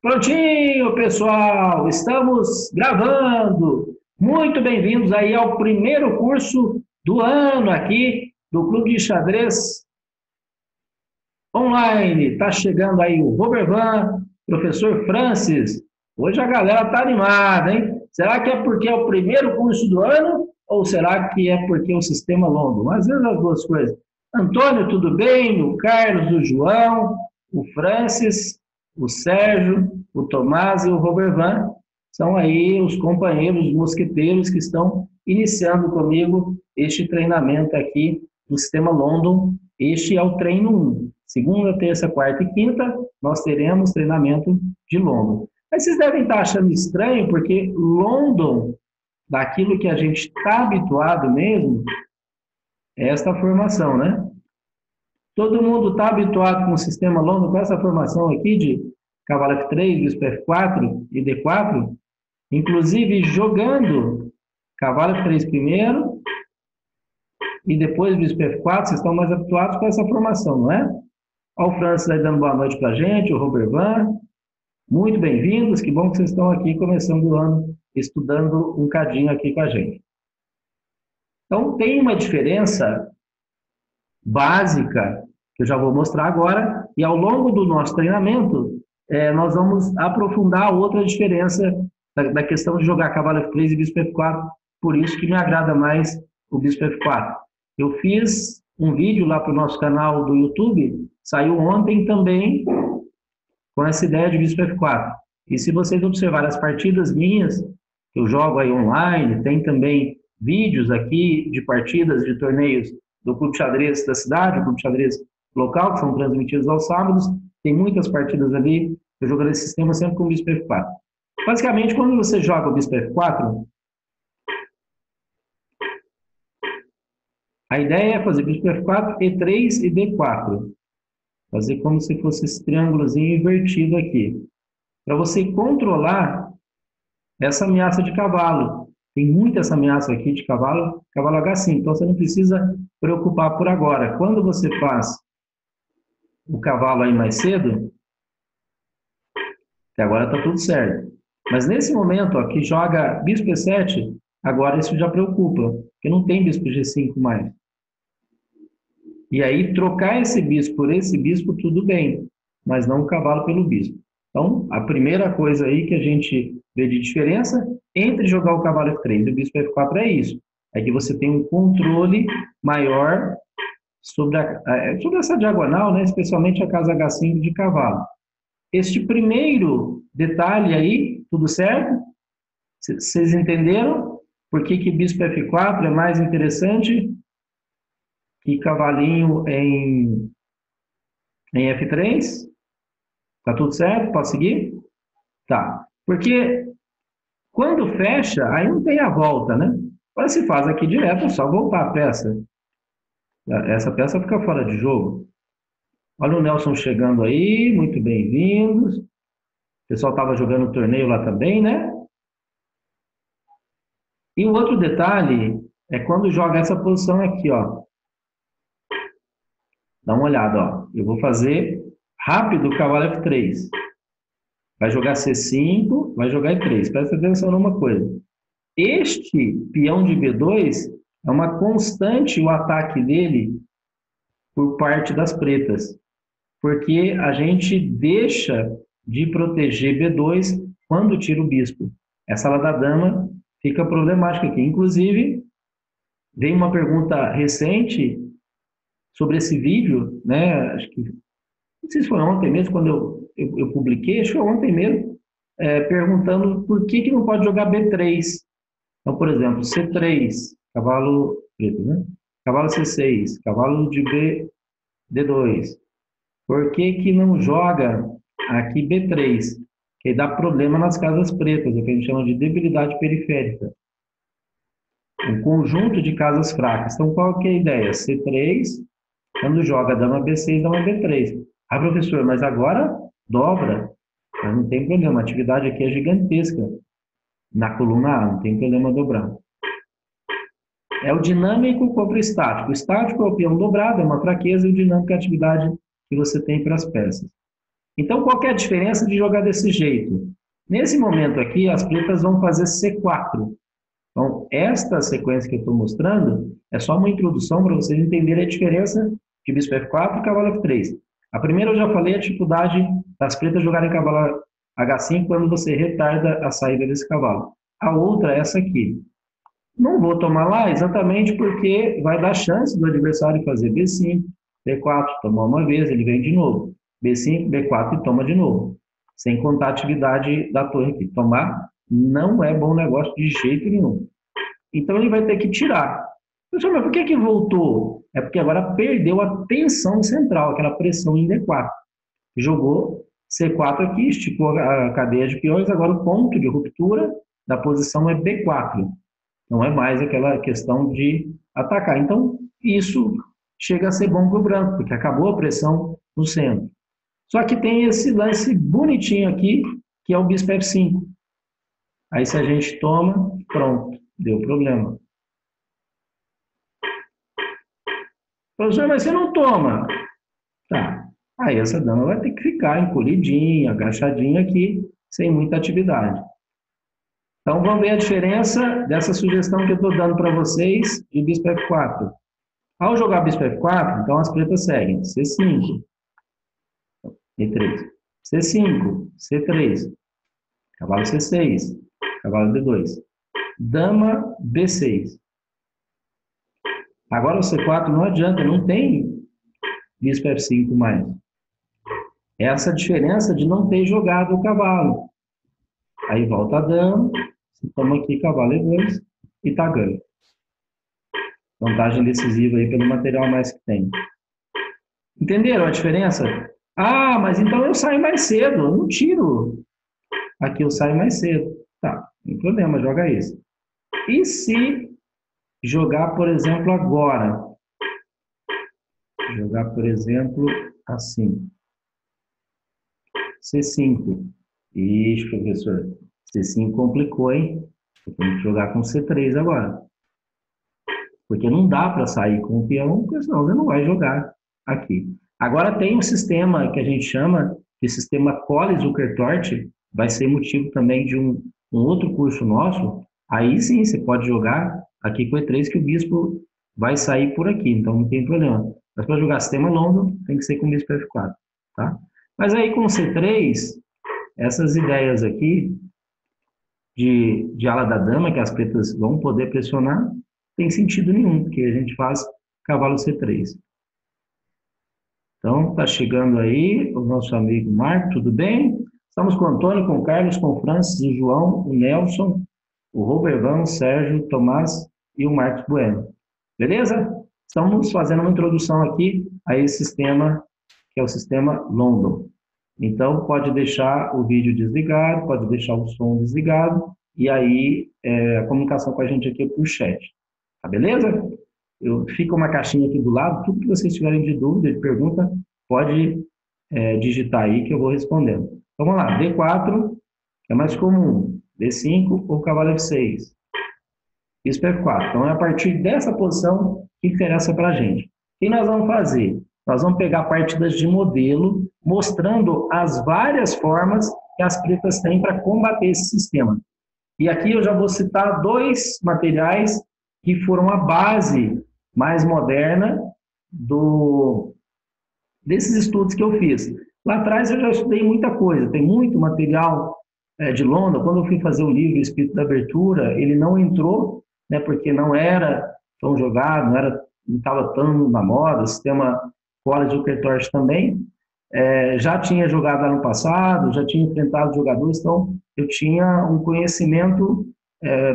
Prontinho, pessoal, estamos gravando. Muito bem-vindos aí ao primeiro curso do ano aqui do Clube de Xadrez Online. Tá chegando aí o Robervan, professor Francis. Hoje a galera tá animada, hein? Será que é porque é o primeiro curso do ano ou será que é porque é o sistema longo? Às vezes as duas coisas. Antônio, tudo bem? O Carlos, o João, o Francis, o Sérgio, o Tomás e o Robervan são aí os companheiros mosqueteiros que estão iniciando comigo este treinamento aqui do Sistema London. Este é o treino 1. Segunda, terça, quarta e quinta, nós teremos treinamento de London. Mas vocês devem estar achando estranho, porque London, daquilo que a gente está habituado mesmo, é esta formação, né? Todo mundo está habituado com o sistema London, com essa formação aqui de cavalo F3, bispo F4 e D4, inclusive jogando cavalo F3 primeiro e depois bispo F4, vocês estão mais habituados com essa formação, não é? Olha o Francis aí dando boa noite para a gente, o Robervan. Muito bem-vindos, que bom que vocês estão aqui começando o ano, estudando um cadinho aqui com a gente. Então, tem uma diferença básica, que eu já vou mostrar agora, e ao longo do nosso treinamento, nós vamos aprofundar outra diferença da questão de jogar cavalo F3 e bispo F4, por isso que me agrada mais o bispo F4. Eu fiz um vídeo lá para o nosso canal do YouTube, saiu ontem também, com essa ideia de bispo F4. E se vocês observarem as partidas minhas, que eu jogo aí online, tem também vídeos aqui de partidas de torneios do Clube de Xadrez da cidade, o Clube de Xadrez local, que são transmitidos aos sábados, tem muitas partidas ali, eu jogo nesse sistema sempre com o bispo F4. Basicamente, quando você joga o bispo F4, a ideia é fazer bispo F4, E3 e D4. Fazer como se fosse esse triângulozinho invertido aqui. Para você controlar essa ameaça de cavalo. Tem muita essa ameaça aqui de cavalo, cavalo H5. Então, você não precisa preocupar por agora. Quando você faz o cavalo aí mais cedo, que agora está tudo certo. Mas nesse momento, ó, que joga bispo E7, agora isso já preocupa, porque não tem bispo G5 mais. E aí, trocar esse bispo por esse bispo, tudo bem, mas não o cavalo pelo bispo. Então, a primeira coisa aí que a gente vê de diferença entre jogar o cavalo F3 e o bispo F4 é isso. É que você tem um controle maior sobre essa diagonal, né, especialmente a casa H5 de cavalo. Este primeiro detalhe aí, tudo certo? Vocês entenderam? Por que bispo F4 é mais interessante que cavalinho em F3? Tá tudo certo? Pode seguir? Tá. Porque quando fecha, aí não tem a volta, né? Agora se faz aqui direto, é só voltar a peça. Essa peça fica fora de jogo. Olha o Nelson chegando aí, muito bem-vindos. O pessoal estava jogando torneio lá também, né? E um outro detalhe é quando joga essa posição aqui, ó. Dá uma olhada, ó. Eu vou fazer rápido o cavalo F3. Vai jogar C5, vai jogar E3. Presta atenção numa coisa. Este peão de B2 é uma constante o ataque dele por parte das pretas. Porque a gente deixa de proteger B2 quando tira o bispo. Essa ala da dama fica problemática aqui. Inclusive, veio uma pergunta recente sobre esse vídeo, né? Acho que não sei se foi ontem mesmo, quando eu publiquei, acho que foi ontem mesmo, perguntando por que não pode jogar B3. Então, por exemplo, C3, cavalo preto, né? Cavalo C6, cavalo de D2. Por que não joga aqui B3? Que aí dá problema nas casas pretas, o que a gente chama de debilidade periférica. Um conjunto de casas fracas. Então, qual que é a ideia? C3, quando joga dama B6, dama B3. Ah, professor, mas agora dobra. Mas não tem problema, a atividade aqui é gigantesca. Na coluna A, não tem problema dobrar. É o dinâmico contra o estático. O estático é o peão dobrado, é uma fraqueza, e o dinâmico é a atividade que você tem para as peças. Então, qual que é a diferença de jogar desse jeito? Nesse momento aqui, as pretas vão fazer C4. Então, esta sequência que eu estou mostrando é só uma introdução para vocês entenderem a diferença de bispo F4 e cavalo F3. A primeira eu já falei a dificuldade das pretas jogarem cavalo H5 quando você retarda a saída desse cavalo. A outra é essa aqui. Não vou tomar lá exatamente porque vai dar chance do adversário fazer B5, B4, tomar uma vez, ele vem de novo. B5, B4 e toma de novo. Sem contar a atividade da torre aqui. Tomar não é bom negócio de jeito nenhum. Então ele vai ter que tirar. Mas por que voltou? É porque agora perdeu a tensão central, aquela pressão em D4. Jogou C4 aqui, esticou a cadeia de peões, agora o ponto de ruptura da posição é B4. Não é mais aquela questão de atacar. Então, isso chega a ser bom para o branco, porque acabou a pressão no centro. Só que tem esse lance bonitinho aqui, que é o bispo F5. Aí se a gente toma, pronto, deu problema. Professor, mas você não toma. Tá. Aí essa dama vai ter que ficar encolhidinha, agachadinha aqui, sem muita atividade. Então, vamos ver a diferença dessa sugestão que eu estou dando para vocês de bispo F4. Ao jogar bispo F4, então as pretas seguem C5, E3, C5, C3, cavalo C6, cavalo D2, dama B6. Agora o C4 não adianta, não tem bispo F5 mais. Essa é a diferença de não ter jogado o cavalo. Aí volta a dama, você toma aqui cavalo E2 e tá ganho. Vantagem decisiva aí pelo material mais que tem. Entenderam a diferença? Ah, mas então eu saio mais cedo, eu não tiro. Aqui eu saio mais cedo. Tá, não tem problema, joga isso. E se jogar, por exemplo, agora? Jogar, por exemplo, assim. C5. Ixi, professor. C5 complicou, hein? Eu tenho que jogar com C3 agora. Porque não dá para sair com o peão, porque senão você não vai jogar aqui. Agora tem um sistema que a gente chama de sistema Colles-Zukertort, vai ser motivo também de um outro curso nosso. Aí sim, você pode jogar aqui com E3, que o bispo vai sair por aqui, então não tem problema. Mas para jogar sistema longo, tem que ser com o bispo F4, tá? Mas aí com o C3, essas ideias aqui de ala da dama, que as pretas vão poder pressionar, tem sentido nenhum, porque a gente faz cavalo C3. Então, está chegando aí o nosso amigo Marco, tudo bem? Estamos com o Antônio, com o Carlos, com o Francis, o João, o Nelson, o Robervão, o Sérgio, o Tomás e o Marcos Bueno. Beleza? Estamos fazendo uma introdução aqui a esse sistema, que é o sistema London. Então, pode deixar o vídeo desligado, pode deixar o som desligado, e aí a comunicação com a gente aqui é por chat. Tá beleza? Fica uma caixinha aqui do lado, tudo que vocês tiverem de dúvida, de pergunta, pode digitar aí que eu vou respondendo. Então, vamos lá, D4, que é mais comum, D5 ou cavalo F6. Bispo F4. Então, é a partir dessa posição que interessa para a gente. O que nós vamos fazer? Nós vamos pegar partidas de modelo, mostrando as várias formas que as pretas têm para combater esse sistema. E aqui eu já vou citar dois materiais que foram a base mais moderna desses estudos que eu fiz. Lá atrás eu já estudei muita coisa, tem muito material de London. Quando eu fui fazer o livro Espírito da Abertura, ele não entrou, né, porque não era tão jogado, não estava tão na moda, o sistema Colles-Zukertort também. Já tinha jogado lá no passado, já tinha enfrentado jogadores, então eu tinha um conhecimento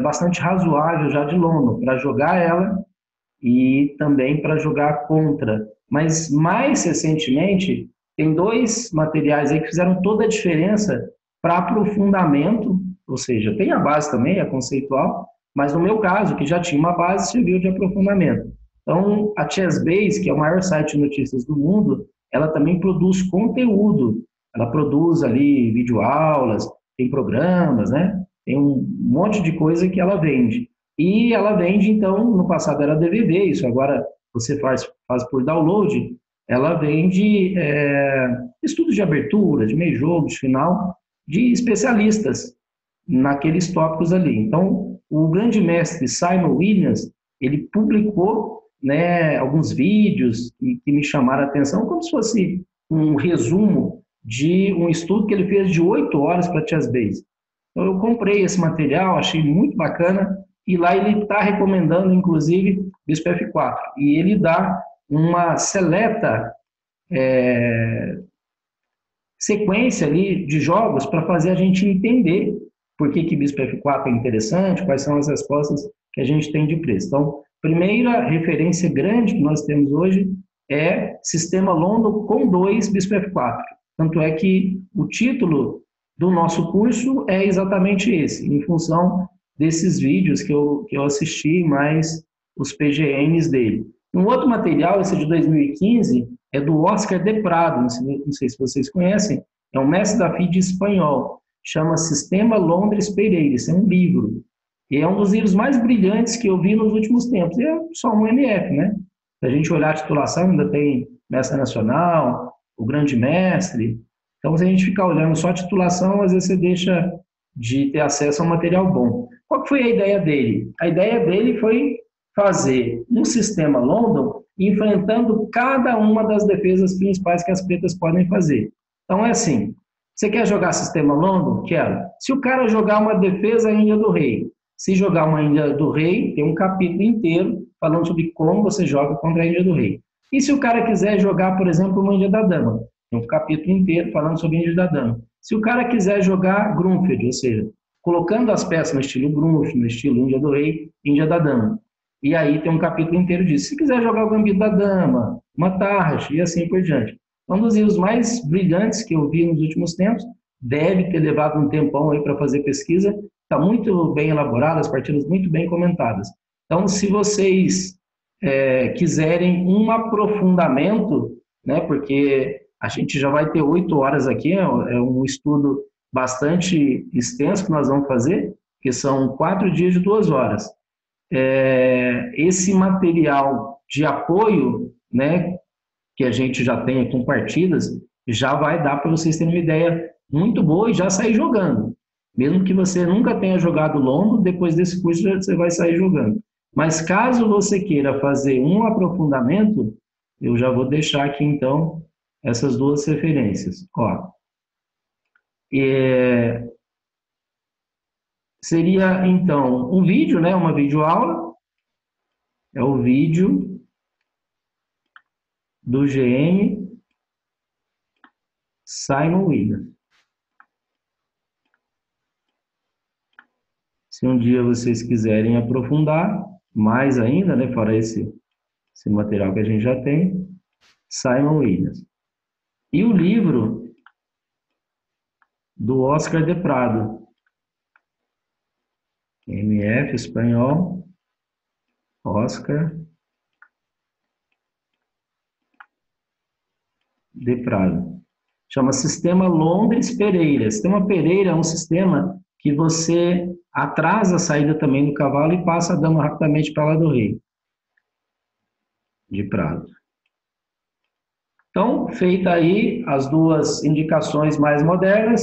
bastante razoável já de London, para jogar ela e também para jogar contra. Mas mais recentemente, tem dois materiais aí que fizeram toda a diferença para aprofundamento, ou seja, tem a base também, a conceitual, mas no meu caso, que já tinha uma base, serviu de aprofundamento. Então, a Chessbase, que é o maior site de notícias do mundo, ela também produz conteúdo. Ela produz ali videoaulas, tem programas, né? Tem um monte de coisa que ela vende. E ela vende, então, no passado era DVD, isso agora você faz por download. ela vem de estudos de abertura, de meio jogo, de final, de especialistas naqueles tópicos ali. Então, o grande mestre Simon Williams, ele publicou, né, alguns vídeos que me chamaram a atenção, como se fosse um resumo de um estudo que ele fez de 8 horas para Chess Base. Então, eu comprei esse material, achei muito bacana, e lá ele está recomendando, inclusive, Bispo F4. E ele dá uma seleta sequência ali de jogos para fazer a gente entender por que Bispo F4 é interessante, quais são as respostas que a gente tem de preço. Então, primeira referência grande que nós temos hoje é Sistema London com 2 Bispo F4. Tanto é que o título do nosso curso é exatamente esse, em função desses vídeos que eu assisti, mais os PGMs dele. Um outro material, esse de 2015, é do Oscar de Prado, não sei se vocês conhecem, é um mestre da FIDE espanhol, chama Sistema Londres Pereira, esse é um livro, e é um dos livros mais brilhantes que eu vi nos últimos tempos, e é só um MF, né? Se a gente olhar a titulação, ainda tem Mestre Nacional, o Grande Mestre, então se a gente ficar olhando só a titulação, às vezes você deixa de ter acesso a um material bom. Qual foi a ideia dele? A ideia dele foi fazer um sistema London enfrentando cada uma das defesas principais que as pretas podem fazer. Então é assim, você quer jogar sistema London? Quero. Se o cara jogar uma defesa Índia do Rei, se jogar uma Índia do Rei, tem um capítulo inteiro falando sobre como você joga contra a Índia do Rei. E se o cara quiser jogar, por exemplo, uma Índia da Dama, tem um capítulo inteiro falando sobre a Índia da Dama. Se o cara quiser jogar Grunfeld, ou seja, colocando as peças no estilo Grunfeld, no estilo Índia do Rei, Índia da Dama, e aí tem um capítulo inteiro disso. Se quiser jogar o Gambito da Dama, uma Tarrax e assim por diante. Um dos livros mais brilhantes que eu vi nos últimos tempos, deve ter levado um tempão aí para fazer pesquisa, está muito bem elaborado, as partidas muito bem comentadas. Então, se vocês quiserem um aprofundamento, né, porque a gente já vai ter 8 horas aqui, é um estudo bastante extenso que nós vamos fazer, que são 4 dias de 2 horas. Esse material de apoio, né, que a gente já tem com partidas, já vai dar para vocês terem uma ideia muito boa e já sair jogando. Mesmo que você nunca tenha jogado longo, depois desse curso você vai sair jogando. Mas caso você queira fazer um aprofundamento, eu já vou deixar aqui então essas duas referências. Ó, seria então um vídeo, né, uma videoaula, é o vídeo do GM Simon Williams. Se um dia vocês quiserem aprofundar mais ainda, né, fora esse material que a gente já tem, Simon Williams. E o livro do Oscar de Prado, MF espanhol, Oscar de Prado. Chama Sistema Londres Pereira. Sistema Pereira é um sistema que você atrasa a saída também do cavalo e passa a dama rapidamente para lá do rei. De Prado. Então, feita aí as duas indicações mais modernas,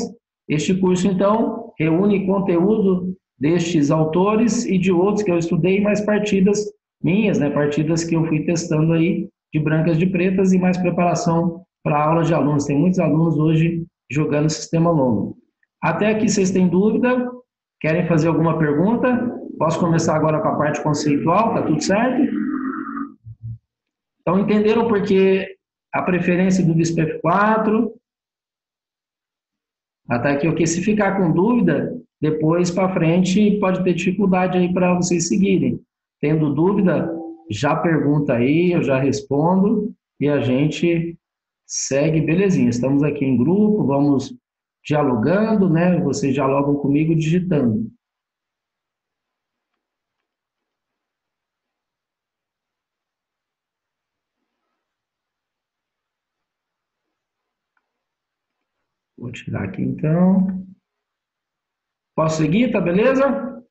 este curso, então, reúne conteúdo destes autores e de outros que eu estudei, mais partidas minhas, né, partidas que eu fui testando aí, de brancas, de pretas, e mais preparação para aulas de alunos. Tem muitos alunos hoje jogando sistema longo. Até aqui vocês têm dúvida? Querem fazer alguma pergunta? Posso começar agora com a parte conceitual, tá tudo certo? Então, entenderam por que a preferência do Bispo F4? Até aqui, ok. Se ficar com dúvida, depois para frente pode ter dificuldade aí para vocês seguirem. Tendo dúvida, já pergunta aí, eu já respondo e a gente segue belezinha. Estamos aqui em grupo, vamos dialogando, né? Vocês dialogam comigo digitando. Vou tirar aqui então. Posso seguir, tá beleza?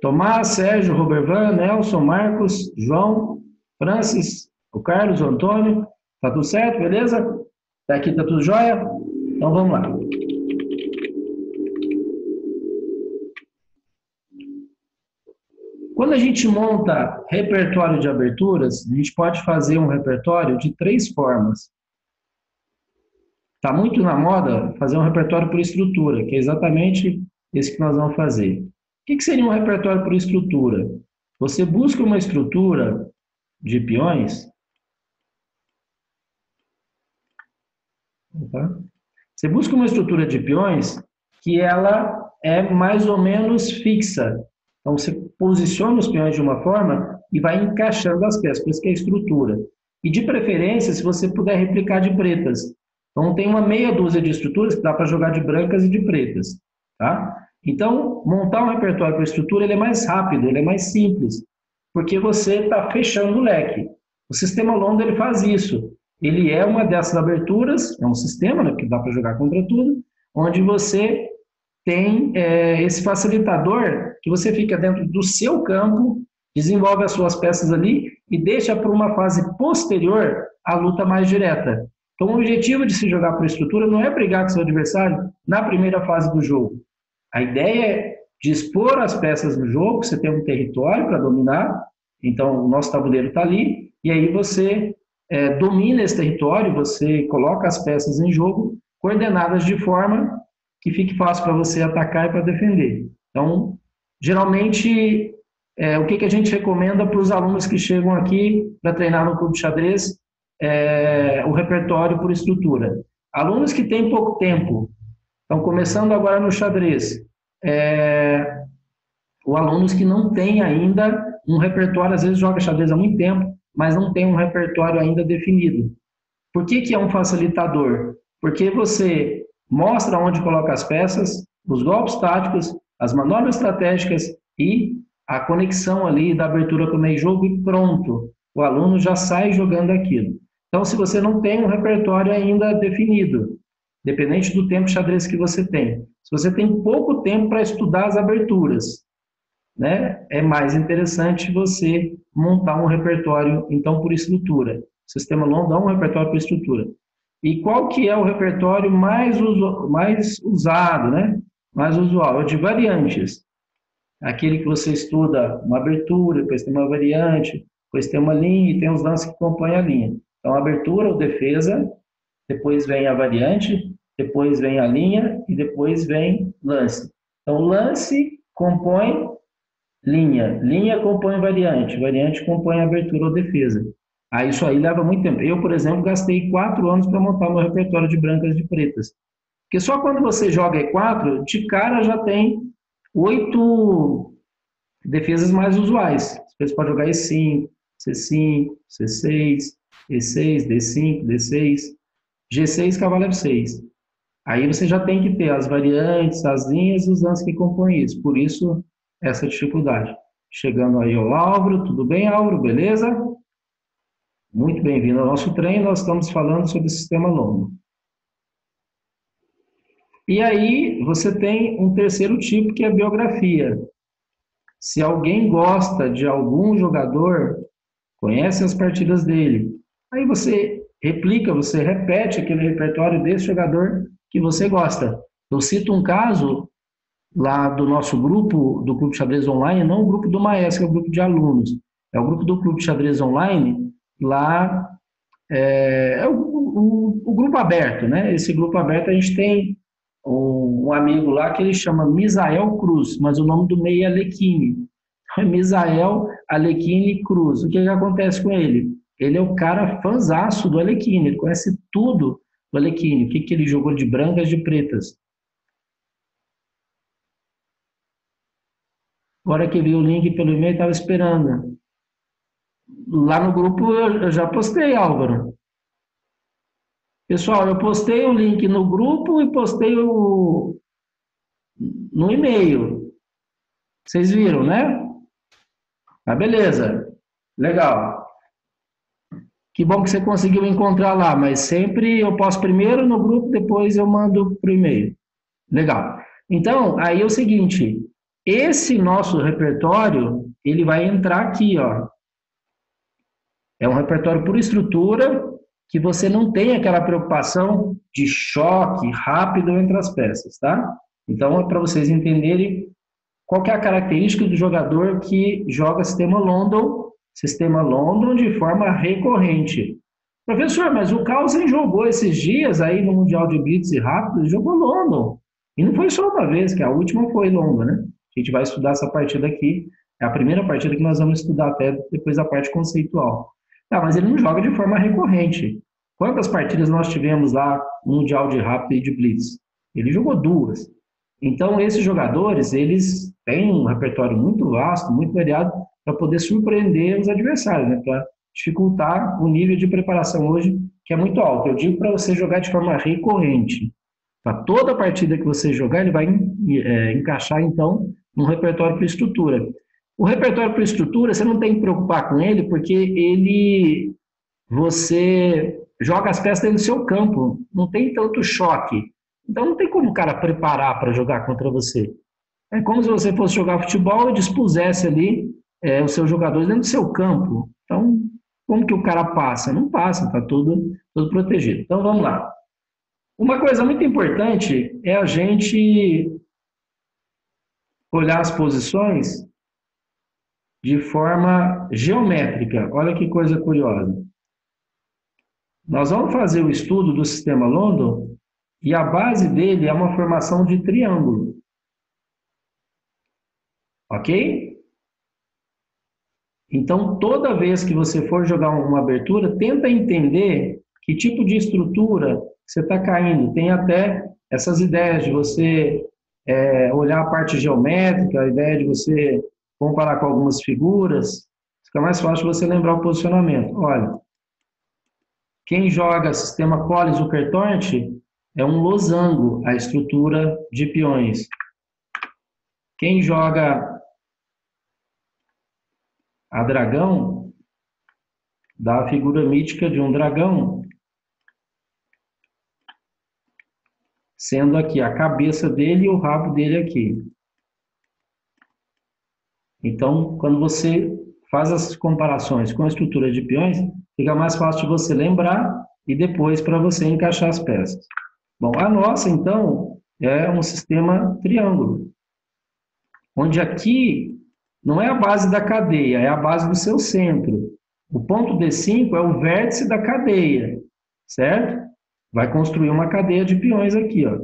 Tomás, Sérgio, Robervan, Nelson, Marcos, João, Francis, O Carlos, o Antônio, tá tudo certo, beleza? Daqui tá tudo jóia? Então vamos lá. Quando a gente monta repertório de aberturas, a gente pode fazer um repertório de 3 formas. Está muito na moda fazer um repertório por estrutura, que é exatamente esse que nós vamos fazer. O que seria um repertório por estrutura? Você busca uma estrutura de peões. Tá? Você busca uma estrutura de peões que ela é mais ou menos fixa. Então, você posiciona os peões de uma forma e vai encaixando as peças, por isso que é estrutura. E, de preferência, se você puder replicar de pretas. Então, tem uma meia dúzia de estruturas que dá para jogar de brancas e de pretas. Tá? Então, montar um repertório para estrutura ele é mais rápido, ele é mais simples, porque você está fechando o leque. O sistema London ele faz isso. Ele é uma dessas aberturas, é um sistema, né, que dá para jogar contra tudo, onde você tem esse facilitador que você fica dentro do seu campo, desenvolve as suas peças ali e deixa para uma fase posterior a luta mais direta. Então, o objetivo de se jogar por estrutura não é brigar com seu adversário na primeira fase do jogo. A ideia é dispor as peças no jogo, você tem um território para dominar, então o nosso tabuleiro está ali, e aí você domina esse território, você coloca as peças em jogo, coordenadas de forma que fique fácil para você atacar e para defender. Então, geralmente, o que a gente recomenda para os alunos que chegam aqui para treinar no clube de xadrez o repertório por estrutura. Alunos que têm pouco tempo, estão começando agora no xadrez, ou alunos que não têm ainda um repertório, às vezes joga xadrez há muito tempo, mas não tem um repertório ainda definido. Por que é um facilitador? Porque você mostra onde coloca as peças, os golpes táticos, as manobras estratégicas e a conexão ali da abertura com o meio-jogo e pronto. O aluno já sai jogando aquilo. Então, se você não tem um repertório ainda definido, dependente do tempo de xadrez que você tem, se você tem pouco tempo para estudar as aberturas, né, é mais interessante você montar um repertório, então, por estrutura. O sistema London dá um repertório por estrutura. E qual que é o repertório mais usado, né? Mais usual? É o de variantes. Aquele que você estuda uma abertura, depois tem uma variante, depois tem uma linha e tem os lances que acompanham a linha. Então, abertura ou defesa, depois vem a variante, depois vem a linha e depois vem lance. Então, lance compõe linha, linha compõe variante, variante compõe abertura ou defesa. Isso aí leva muito tempo. Eu, por exemplo, gastei 4 anos para montar meu repertório de brancas e de pretas. Porque só quando você joga E4, de cara já tem 8 defesas mais usuais. Você pode jogar E5, C5, C6, E6, D5, D6, G6, cavalo F6. Aí você já tem que ter as variantes, as linhas e os lances que compõem isso. Por isso, essa dificuldade. Chegando aí ao Álvaro. Tudo bem, Álvaro? Beleza? Muito bem-vindo ao nosso treino. Nós estamos falando sobre o sistema London. E aí, você tem um terceiro tipo, que é a biografia. Se alguém gosta de algum jogador, conhece as partidas dele, aí você replica, você repete aquele repertório desse jogador que você gosta. Eu cito um caso lá do nosso grupo, do Clube de Xadrez Online, não o grupo do Maestro, que é o grupo de alunos. É o grupo do Clube de Xadrez Online, lá é o grupo aberto, né? Esse grupo aberto a gente tem um amigo lá que ele chama Misael Cruz, mas o nome do meio é Alekhine. Misael Alekhine Cruz. O que acontece com ele? Ele é o cara fãzaço do Alekhine, ele conhece tudo do Alekhine, o que ele jogou de brancas, de pretas. Agora que vi o link pelo e-mail, estava esperando. Lá no grupo eu já postei, Álvaro. Pessoal, eu postei o link no grupo e postei no e-mail. Vocês viram, né? Beleza. Legal. Que bom que você conseguiu encontrar lá, mas sempre eu posto primeiro no grupo, depois eu mando para o e-mail. Legal. Então, aí é o seguinte, esse nosso repertório, ele vai entrar aqui, ó. É um repertório por estrutura que você não tem aquela preocupação de choque rápido entre as peças, tá? Então, é para vocês entenderem qual que é a característica do jogador que joga sistema London de forma recorrente. Professor, mas o Carlsen jogou esses dias aí no Mundial de Blitz e Rápido, ele jogou London. E não foi só uma vez, que a última foi London, né? A gente vai estudar essa partida aqui, é a primeira partida que nós vamos estudar até depois da parte conceitual. Tá, mas ele não joga de forma recorrente. Quantas partidas nós tivemos lá no Mundial de Rápido e de Blitz? Ele jogou 2. Então, esses jogadores, eles têm um repertório muito vasto, muito variado, para poder surpreender os adversários, né? Para dificultar o nível de preparação hoje, que é muito alto. Eu digo para você jogar de forma recorrente. Para toda partida que você jogar, ele vai encaixar, então, um repertório para estrutura. O repertório para estrutura, você não tem que preocupar com ele, porque você joga as peças dentro do seu campo, não tem tanto choque. Então, não tem como o cara preparar para jogar contra você. É como se você fosse jogar futebol e dispusesse ali os seus jogadores dentro do seu campo. Então, como que o cara passa? Não passa, está tudo protegido. Então, vamos lá. Uma coisa muito importante é a gente olhar as posições de forma geométrica. Olha que coisa curiosa. Nós vamos fazer o estudo do sistema London e a base dele é uma formação de triângulo. Ok? Então, toda vez que você for jogar uma abertura, tenta entender que tipo de estrutura você está caindo. Tem até essas ideias de você olhar a parte geométrica, a ideia de você comparar com algumas figuras. Fica mais fácil você lembrar o posicionamento. Olha, quem joga sistema Colles-Zukertort é um losango, a estrutura de peões. Quem joga a dragão, dá a figura mítica de um dragão, sendo aqui a cabeça dele e o rabo dele aqui. Então, quando você faz as comparações com a estrutura de peões, fica mais fácil de você lembrar e depois para você encaixar as peças. Bom, a nossa, então, é um sistema triângulo, onde aqui não é a base da cadeia, é a base do seu centro. O ponto D5 é o vértice da cadeia, certo? Vai construir uma cadeia de peões aqui, ó.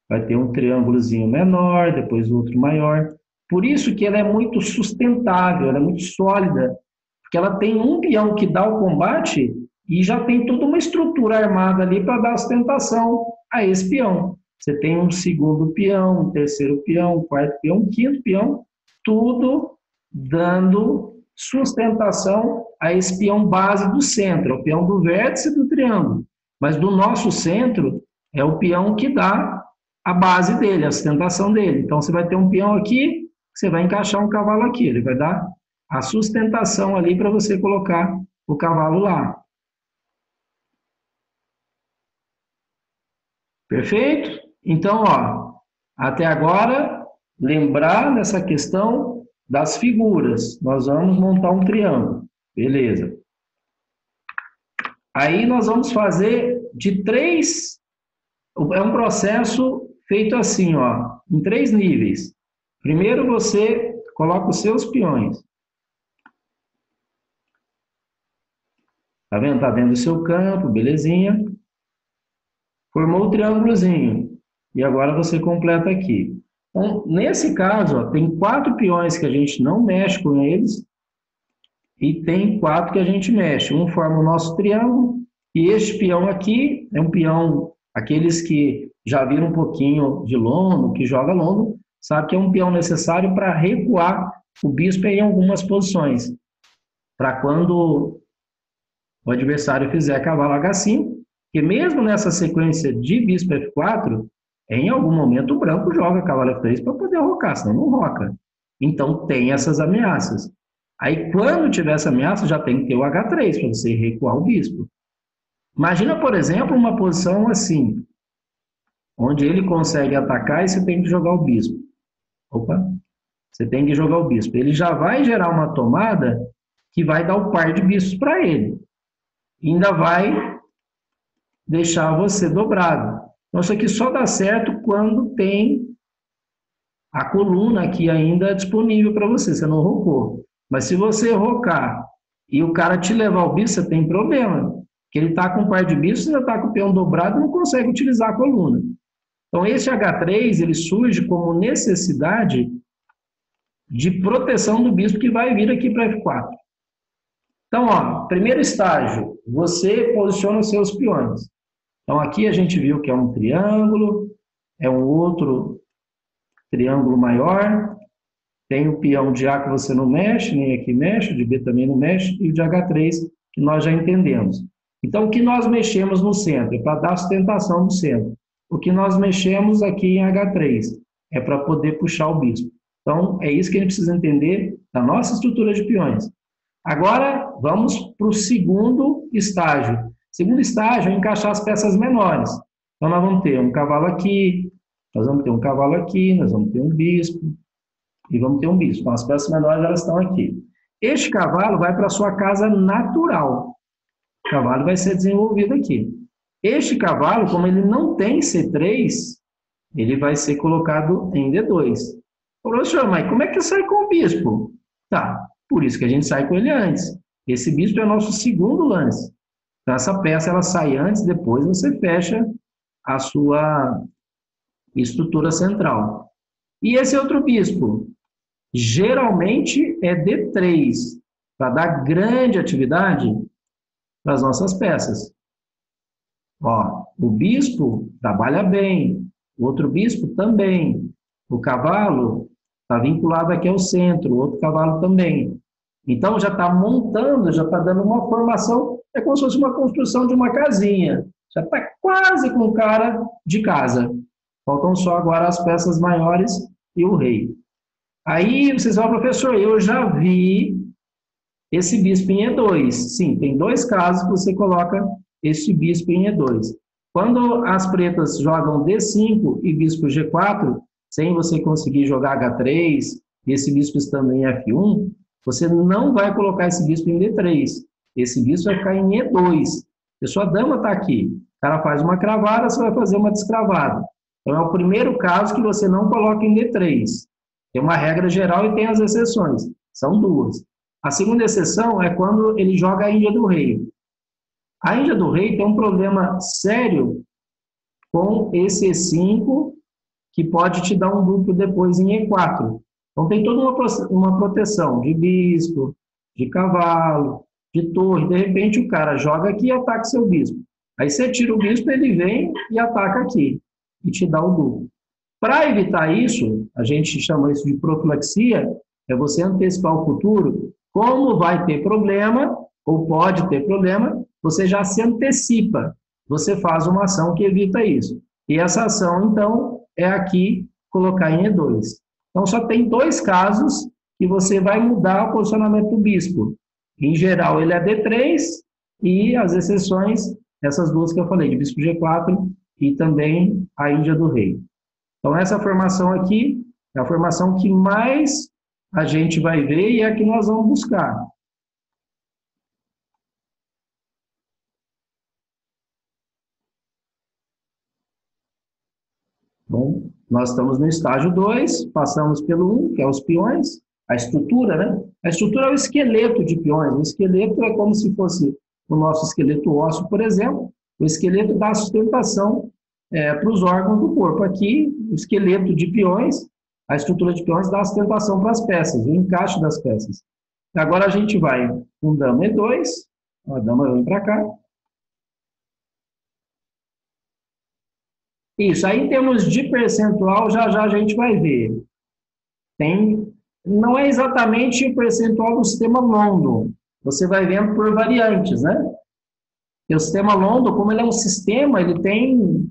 Vai ter um triângulozinho menor, depois outro maior. Por isso que ela é muito sustentável, ela é muito sólida, porque ela tem um peão que dá o combate e já tem toda uma estrutura armada ali para dar sustentação a esse peão. Você tem um segundo peão, um terceiro peão, um quarto peão, um quinto peão, tudo dando sustentação a esse peão base do centro, o peão do vértice do triângulo. Mas do nosso centro é o peão que dá a base dele, a sustentação dele. Então, você vai ter um peão aqui, você vai encaixar um cavalo aqui, ele vai dar a sustentação ali para você colocar o cavalo lá. Perfeito? Então, ó, até agora, lembrar dessa questão das figuras. Nós vamos montar um triângulo. Beleza. Aí nós vamos fazer de 3... É um processo feito assim, ó, em 3 níveis. Primeiro você coloca os seus peões. Tá vendo? Tá dentro do seu campo, belezinha. Formou o triângulozinho. E agora você completa aqui. Então, nesse caso, ó, tem 4 peões que a gente não mexe com eles e tem 4 que a gente mexe. Um forma o nosso triângulo e este peão aqui é um peão, aqueles que já viram um pouquinho de London, que joga London, sabe que é um peão necessário para recuar o bispo em algumas posições. Para quando o adversário fizer cavalo H5, que mesmo nessa sequência de bispo F4, em algum momento o branco joga cavalo F3 para poder rocar, senão não roca. Então tem essas ameaças. Aí quando tiver essa ameaça, já tem que ter o H3 para você recuar o bispo. Imagina, por exemplo, uma posição assim, onde ele consegue atacar e você tem que jogar o bispo. Opa! Você tem que jogar o bispo. Ele já vai gerar uma tomada que vai dar o par de bispos para ele. E ainda vai deixar você dobrado. Então, isso aqui só dá certo quando tem a coluna aqui ainda disponível para você, você não rocou. Mas se você rocar e o cara te levar o bispo, você tem problema. Porque ele está com um par de bispos, ainda está com o peão dobrado e não consegue utilizar a coluna. Então, esse H3, ele surge como necessidade de proteção do bispo que vai vir aqui para F4. Então, ó, primeiro estágio, você posiciona os seus peões. Então, aqui a gente viu que é um triângulo, é um outro triângulo maior, tem o peão de A que você não mexe, nem aqui mexe, o de B também não mexe, e o de H3 que nós já entendemos. Então, o que nós mexemos no centro? É para dar sustentação no centro. O que nós mexemos aqui em H3 é para poder puxar o bispo. Então, é isso que a gente precisa entender da nossa estrutura de peões. Agora, vamos para o segundo estágio. Segundo estágio é encaixar as peças menores. Então, nós vamos ter um cavalo aqui, nós vamos ter um cavalo aqui, nós vamos ter um bispo, e vamos ter um bispo. Então, as peças menores elas estão aqui. Este cavalo vai para a sua casa natural. O cavalo vai ser desenvolvido aqui. Este cavalo, como ele não tem C3, ele vai ser colocado em D2. Professor, mas como é que sai com o bispo? Tá, por isso que a gente sai com ele antes. Esse bispo é o nosso segundo lance. Então, essa peça ela sai antes, depois você fecha a sua estrutura central. E esse outro bispo? Geralmente é D3, para dar grande atividade para as nossas peças. Ó, o bispo trabalha bem, o outro bispo também. O cavalo está vinculado aqui ao centro, o outro cavalo também. Então, já está montando, já está dando uma formação, é como se fosse uma construção de uma casinha. Já está quase com cara de casa. Faltam só agora as peças maiores e o rei. Aí vocês falam, professor, eu já vi esse bispo em E2. Sim, tem dois casos que você coloca esse bispo em E2. Quando as pretas jogam D5 e bispo G4, sem você conseguir jogar H3, e esse bispo estando em F1, você não vai colocar esse bispo em D3. Esse bispo vai ficar em E2. A sua dama está aqui. O cara faz uma cravada, você vai fazer uma descravada. Então, é o primeiro caso que você não coloca em D3. Tem uma regra geral e tem as exceções. São duas. A segunda exceção é quando ele joga a Índia do Rei. A Índia do Rei tem um problema sério com esse E5, que pode te dar um duplo depois em E4. Então, tem toda uma proteção de bispo, de cavalo, de torre. De repente, o cara joga aqui e ataca seu bispo. Aí você tira o bispo, ele vem e ataca aqui. E te dá o duplo. Para evitar isso, a gente chama isso de profilaxia, é você antecipar o futuro. Como vai ter problema, ou pode ter problema, você já se antecipa. Você faz uma ação que evita isso. E essa ação, então, é aqui colocar em E2. Então, só tem dois casos que você vai mudar o posicionamento do bispo. Em geral, ele é D3 e as exceções, essas duas que eu falei, de bispo G4 e também a Índia do Rei. Então, essa formação aqui é a formação que mais a gente vai ver e é a que nós vamos buscar. Bom, nós estamos no estágio 2, passamos pelo 1, que é os peões, a estrutura, né? A estrutura é o esqueleto de peões. O esqueleto é como se fosse o nosso esqueleto ósseo, por exemplo. O esqueleto dá sustentação para os órgãos do corpo. Aqui, o esqueleto de peões, a estrutura de peões dá sustentação para as peças, o encaixe das peças. Agora a gente vai com dama E2, a dama vem para cá. Isso, aí em termos de percentual, já já a gente vai ver. Não é exatamente o percentual do sistema London, você vai vendo por variantes, né? E o sistema London, como ele é um sistema, ele tem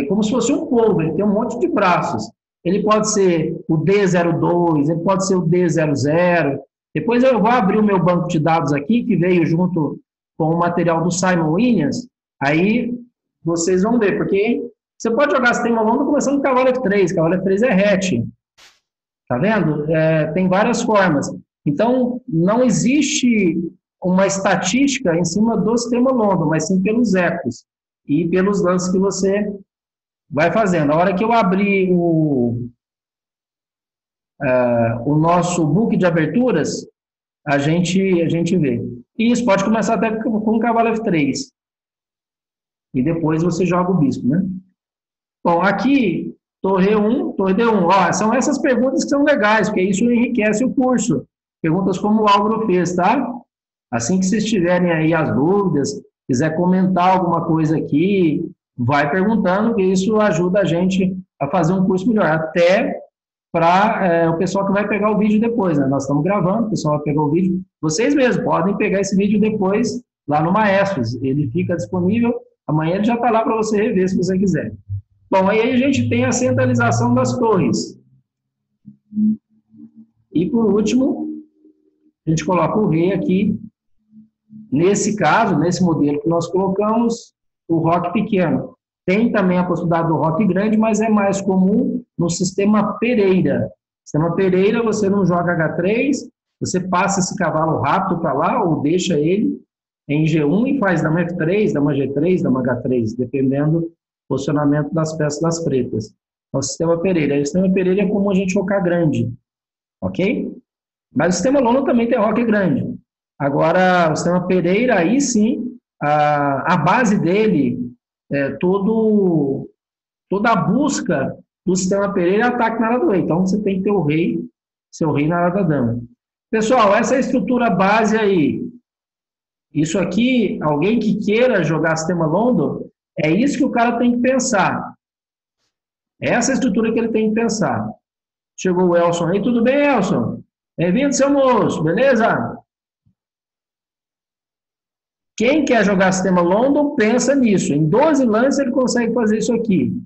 como se fosse um polvo, ele tem um monte de braços. Ele pode ser o D02, ele pode ser o D00. Depois eu vou abrir o meu banco de dados aqui, que veio junto com o material do Simon Williams, aí vocês vão ver, porque você pode jogar sistema London começando com cavalo F3 é hatch. Tá vendo? Tem várias formas. Então, não existe uma estatística em cima do sistema London, mas sim pelos ecos e pelos lances que você vai fazendo. A hora que eu abrir o nosso book de aberturas, a gente vê. E isso pode começar até com o cavalo F3. E depois você joga o bispo, né? Bom, aqui, torre 1, torre D1. Ó, são essas perguntas que são legais, porque isso enriquece o curso. Perguntas como o Álvaro fez, tá? Assim que vocês tiverem aí as dúvidas, quiser comentar alguma coisa aqui, vai perguntando, que isso ajuda a gente a fazer um curso melhor. Até para o pessoal que vai pegar o vídeo depois, né? Nós estamos gravando, o pessoal vai pegar o vídeo. Vocês mesmos podem pegar esse vídeo depois lá no Maestros. Ele fica disponível. Amanhã ele já está lá para você rever se você quiser. Bom, aí a gente tem a centralização das torres. E por último, a gente coloca o rei aqui. Nesse caso, nesse modelo que nós colocamos, o roque pequeno. Tem também a possibilidade do roque grande, mas é mais comum no sistema Pereira. No sistema Pereira, você não joga H3, você passa esse cavalo rápido para lá, ou deixa ele em G1 e faz dama F3, dama G3, dama H3, dependendo do posicionamento das peças das pretas. É o sistema Pereira. O sistema Pereira é comum a gente jogar grande, ok? Mas o sistema London também tem roque grande. Agora, o sistema Pereira, aí sim, a base dele, toda a busca do sistema Pereira é ataque na área do rei. Então, você tem que ter o rei, seu rei na área da dama. Pessoal, essa é a estrutura base aí. Isso aqui, alguém que queira jogar sistema London, é isso que o cara tem que pensar. Essa é a estrutura que ele tem que pensar. Chegou o Elson aí, tudo bem, Elson? Bem-vindo, seu moço, beleza? Quem quer jogar sistema London, pensa nisso. Em 12 lances ele consegue fazer isso aqui.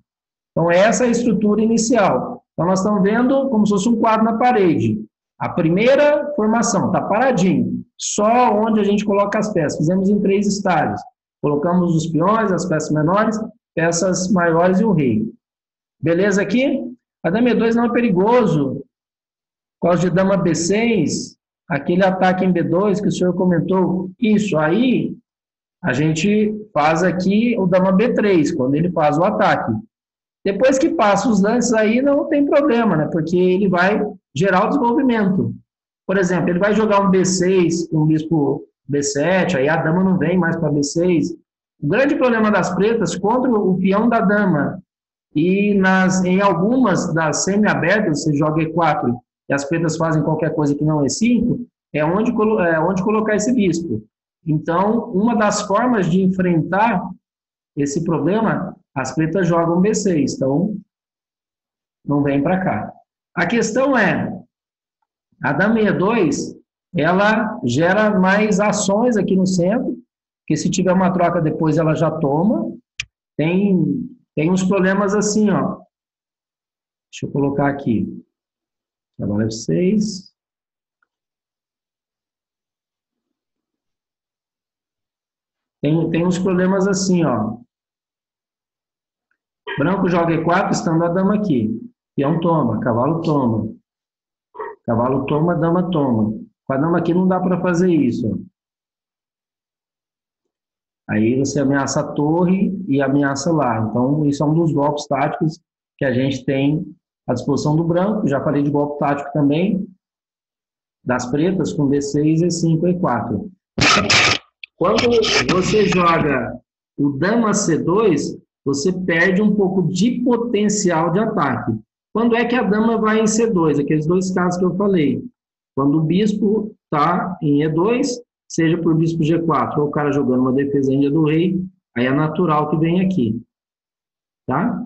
Então, essa é a estrutura inicial. Então, nós estamos vendo como se fosse um quadro na parede. A primeira formação está paradinho, só onde a gente coloca as peças. Fizemos em 3 estágios. Colocamos os peões, as peças menores, peças maiores e o rei. Beleza aqui? A dama E2 não é perigoso. Por causa de dama B6, aquele ataque em B2 que o senhor comentou, isso aí, a gente faz aqui o dama B3, quando ele faz o ataque. Depois que passa os lances aí, não tem problema, né? Porque ele vai gerar o desenvolvimento. Por exemplo, ele vai jogar um B6 com um bispo B7, aí a dama não vem mais para B6. O grande problema das pretas contra o peão da dama e em algumas das semi-abertas, você joga E4 e as pretas fazem qualquer coisa que não E5, é onde colocar esse bispo. Então, uma das formas de enfrentar esse problema, as pretas jogam B6, então não vem para cá. A questão é, a dama E2, ela gera mais ações aqui no centro, que se tiver uma troca depois ela já toma. Tem uns problemas assim, ó. Deixa eu colocar aqui. Cavalo F6. Tem uns problemas assim, ó. Branco joga E4, estando a dama aqui. Peão toma, cavalo toma. Cavalo toma, dama toma. Com a dama aqui não dá para fazer isso. Ó. Aí você ameaça a torre e ameaça lá. Então, isso é um dos golpes táticos que a gente tem à disposição do branco. Já falei de golpe tático também, das pretas, com D6, E5, E4. Quando você joga o dama C2, você perde um pouco de potencial de ataque. Quando é que a dama vai em C2? Aqueles 2 casos que eu falei. Quando o bispo está em E2, seja por bispo G4 ou o cara jogando uma defesinha do rei, aí é natural que vem aqui. Tá?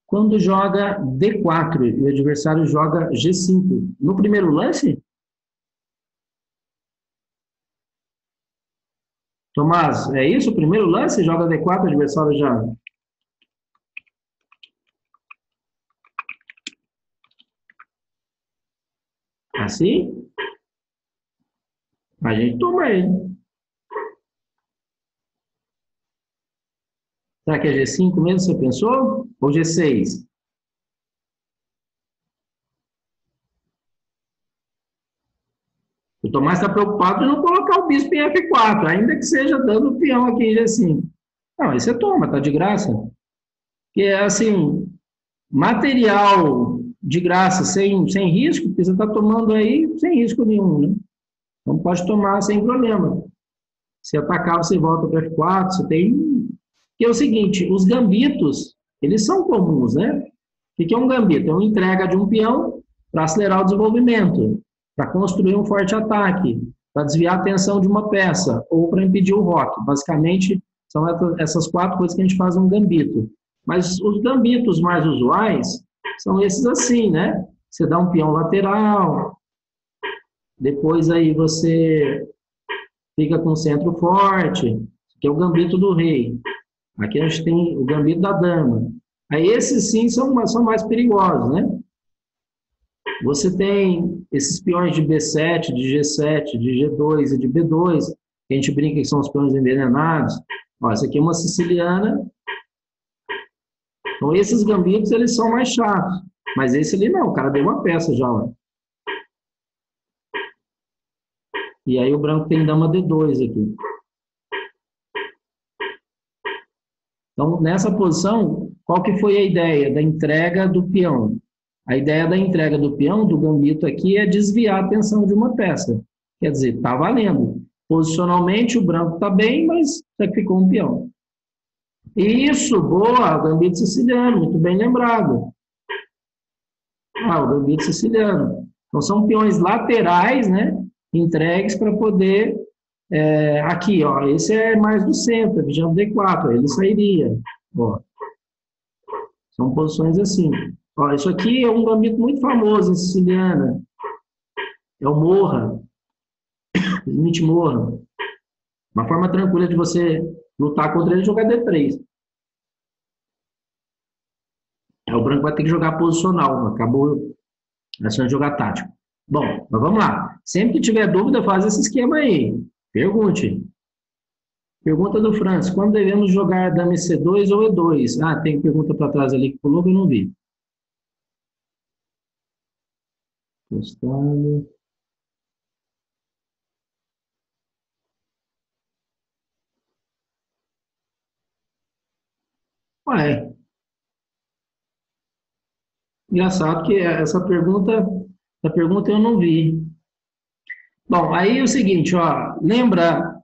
Quando joga D4 e o adversário joga G5, no primeiro lance, Tomás, é isso? O primeiro lance, joga D4, o adversário já... Assim? A gente toma ele. Será que é G5 mesmo, você pensou? Ou G6? Tomás está preocupado em não colocar o bispo em F4, ainda que seja dando o peão aqui em G5. Não, aí você toma, tá de graça. Que é assim, material de graça, sem risco, porque você está tomando aí sem risco nenhum, né? Então pode tomar sem problema. Se atacar, você volta para F4, você tem... Que é o seguinte, os gambitos, eles são comuns, né? O que é um gambito? É uma entrega de um peão para acelerar o desenvolvimento, para construir um forte ataque, para desviar a atenção de uma peça, ou para impedir o roque. Basicamente, são essas 4 coisas que a gente faz um gambito. Mas os gambitos mais usuais são esses assim, né? Você dá um peão lateral, depois aí você fica com o centro forte, que é o gambito do rei. Aqui a gente tem o gambito da dama. Aí esses sim são mais perigosos, né? Você tem esses peões de B7, de G7, de G2 e de B2, que a gente brinca que são os peões envenenados. Ó, essa aqui é uma siciliana. Então esses gambitos, eles são mais chatos. Mas esse ali não, o cara deu uma peça já, ó. E aí o branco tem dama D2 aqui. Então, nessa posição, qual que foi a ideia da entrega do peão? A ideia da entrega do peão, do gambito aqui, é desviar a atenção de uma peça. Quer dizer, está valendo. Posicionalmente, o branco está bem, mas sacrificou um peão. Isso, boa, gambito siciliano, muito bem lembrado. Ah, o gambito siciliano. Então, são peões laterais, né, entregues para poder... aqui, ó, esse é mais do centro, vigiando D4, ele sairia. Ó. São posições assim. Ó, isso aqui é um gambito muito famoso em siciliana. É o Morra. Smith Morra. Uma forma tranquila de você lutar contra ele é jogar D3. Aí o branco vai ter que jogar posicional. Acabou achando de jogar tático. Bom, mas vamos lá. Sempre que tiver dúvida, faz esse esquema aí. Pergunte. Pergunta do Francis. Quando devemos jogar dama C2 ou E2? Ah, tem pergunta para trás ali que pulou que eu não vi. Postado. Ué, engraçado que essa pergunta eu não vi. Bom, aí é o seguinte, ó, lembra,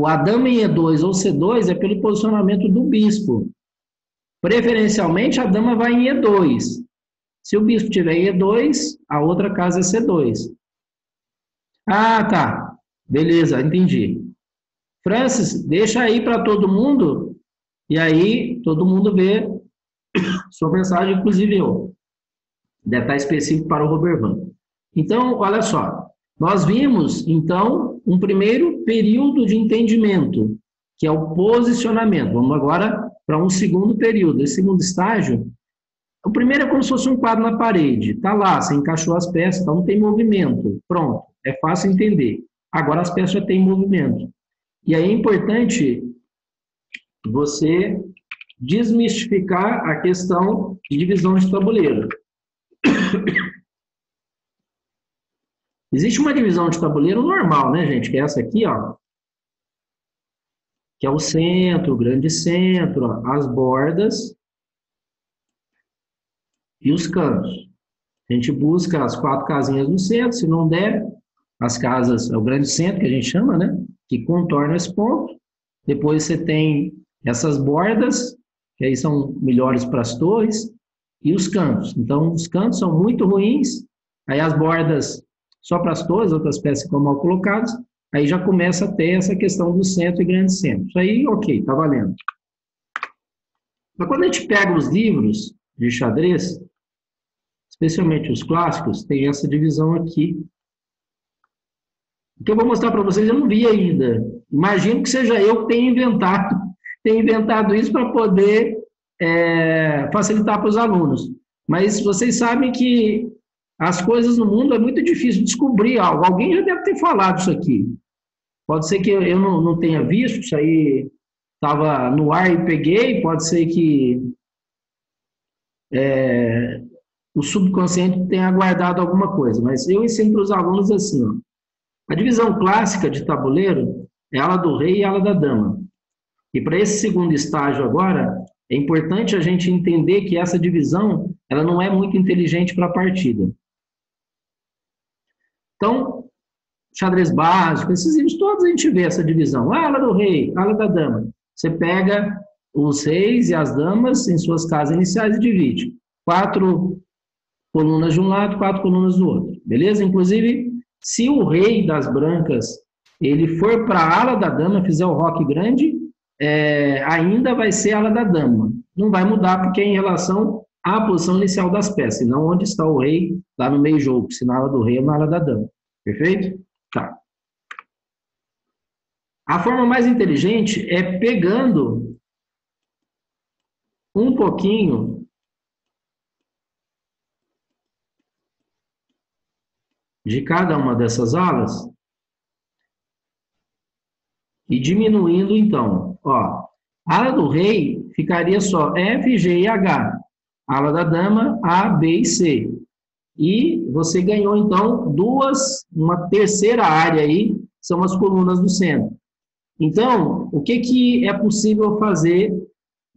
a dama em E2 ou C2 é pelo posicionamento do bispo. Preferencialmente, a dama vai em E2. Se o bispo tiver em E2, a outra casa é C2. Ah, tá. Beleza, entendi. Francis, deixa aí para todo mundo, e aí todo mundo vê sua mensagem, inclusive eu. Detalhe específico para o Robervan. Então, olha só. Nós vimos, então, um primeiro período de entendimento, que é o posicionamento. Vamos agora para um segundo período. Esse segundo estágio, o primeiro é como se fosse um quadro na parede. Está lá, você encaixou as peças, então não tem movimento. Pronto, é fácil entender. Agora as peças já têm movimento. E aí é importante você desmistificar a questão de divisão de tabuleiro. Existe uma divisão de tabuleiro normal, né, gente? Que é essa aqui, ó. Que é o centro, o grande centro, ó, as bordas e os cantos. A gente busca as 4 casinhas do centro, se não der, as casas, é o grande centro que a gente chama, né? Que contorna esse ponto. Depois você tem essas bordas, que aí são melhores para as torres, e os cantos. Então, os cantos são muito ruins, aí as bordas só para as torres, outras peças ficam mal colocadas, aí já começa a ter essa questão do centro e grande centro. Isso aí, ok, está valendo. Mas quando a gente pega os livros de xadrez, especialmente os clássicos, tem essa divisão aqui. O que eu vou mostrar para vocês, eu não vi ainda. Imagino que seja eu que tenha inventado isso para poder facilitar para os alunos. Mas vocês sabem que as coisas no mundo é muito difícil descobrir algo. Alguém já deve ter falado isso aqui. Pode ser que eu não tenha visto, isso aí estava no ar e peguei, pode ser que o subconsciente tenha guardado alguma coisa. Mas eu ensino para os alunos assim, ó. A divisão clássica de tabuleiro é ala do rei e ala da dama. E para esse segundo estágio agora, é importante a gente entender que essa divisão ela não é muito inteligente para a partida. Então, xadrez básico, esses vídeos todos a gente vê essa divisão. Ala do rei, ala da dama. Você pega os reis e as damas em suas casas iniciais e divide. 4 colunas de um lado, 4 colunas do outro. Beleza? Inclusive, se o rei das brancas ele for para a ala da dama, fizer o roque grande, ainda vai ser a ala da dama. Não vai mudar porque é em relação à posição inicial das peças, e não onde está o rei lá no meio jogo, se na ala do rei ou na ala da dama. Perfeito? Tá. A forma mais inteligente é pegando um pouquinho de cada uma dessas alas e diminuindo, então. Ó, a ala do rei ficaria só F, G e H. A ala da dama, A, B e C. E você ganhou, então, uma terceira área aí, são as colunas do centro. Então, o que é possível fazer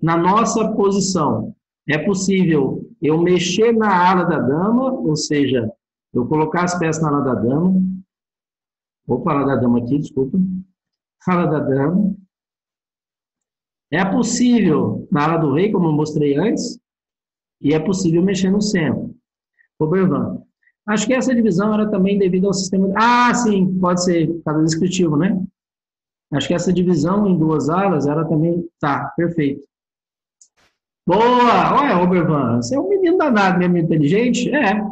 na nossa posição? É possível eu mexer na ala da dama, ou seja, eu colocar as peças na ala da dama. Opa, ala da dama aqui, desculpa. Ala da dama. É possível na ala do rei, como eu mostrei antes, e é possível mexer no centro. Observando. Acho que essa divisão era também devido ao sistema... Ah, sim, pode ser por causa do descritivo, né? Acho que essa divisão em duas alas era também... Tá, perfeito. Boa! Olha, Obervan, você é um menino danado, mesmo inteligente? É,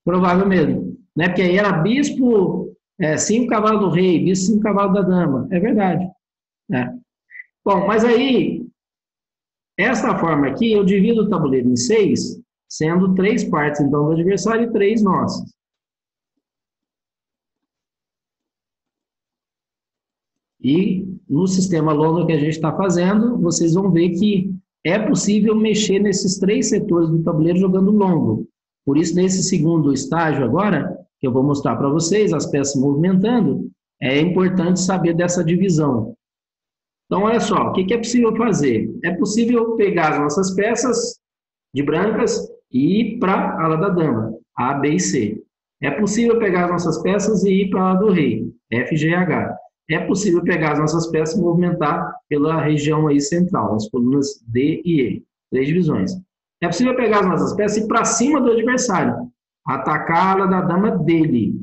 provável mesmo. Né? Porque aí era bispo 5 cavalo do rei, bispo 5 cavalo da dama. É verdade. Bom, mas aí, essa forma aqui, eu divido o tabuleiro em 6, sendo 3 partes, então, do adversário e 3 nossas. E no sistema longo que a gente está fazendo, vocês vão ver que é possível mexer nesses 3 setores do tabuleiro jogando longo. Por isso, nesse segundo estágio agora, que eu vou mostrar para vocês, as peças se movimentando, é importante saber dessa divisão. Então, olha só, o que é possível fazer? É possível pegar as nossas peças de brancas e ir para a ala da dama, A, B e C. É possível pegar as nossas peças e ir para a ala do rei, F, G e H. É possível pegar as nossas peças e movimentar pela região aí central, as colunas D e E, 3 divisões. É possível pegar as nossas peças e ir para cima do adversário, atacar a ala da dama dele.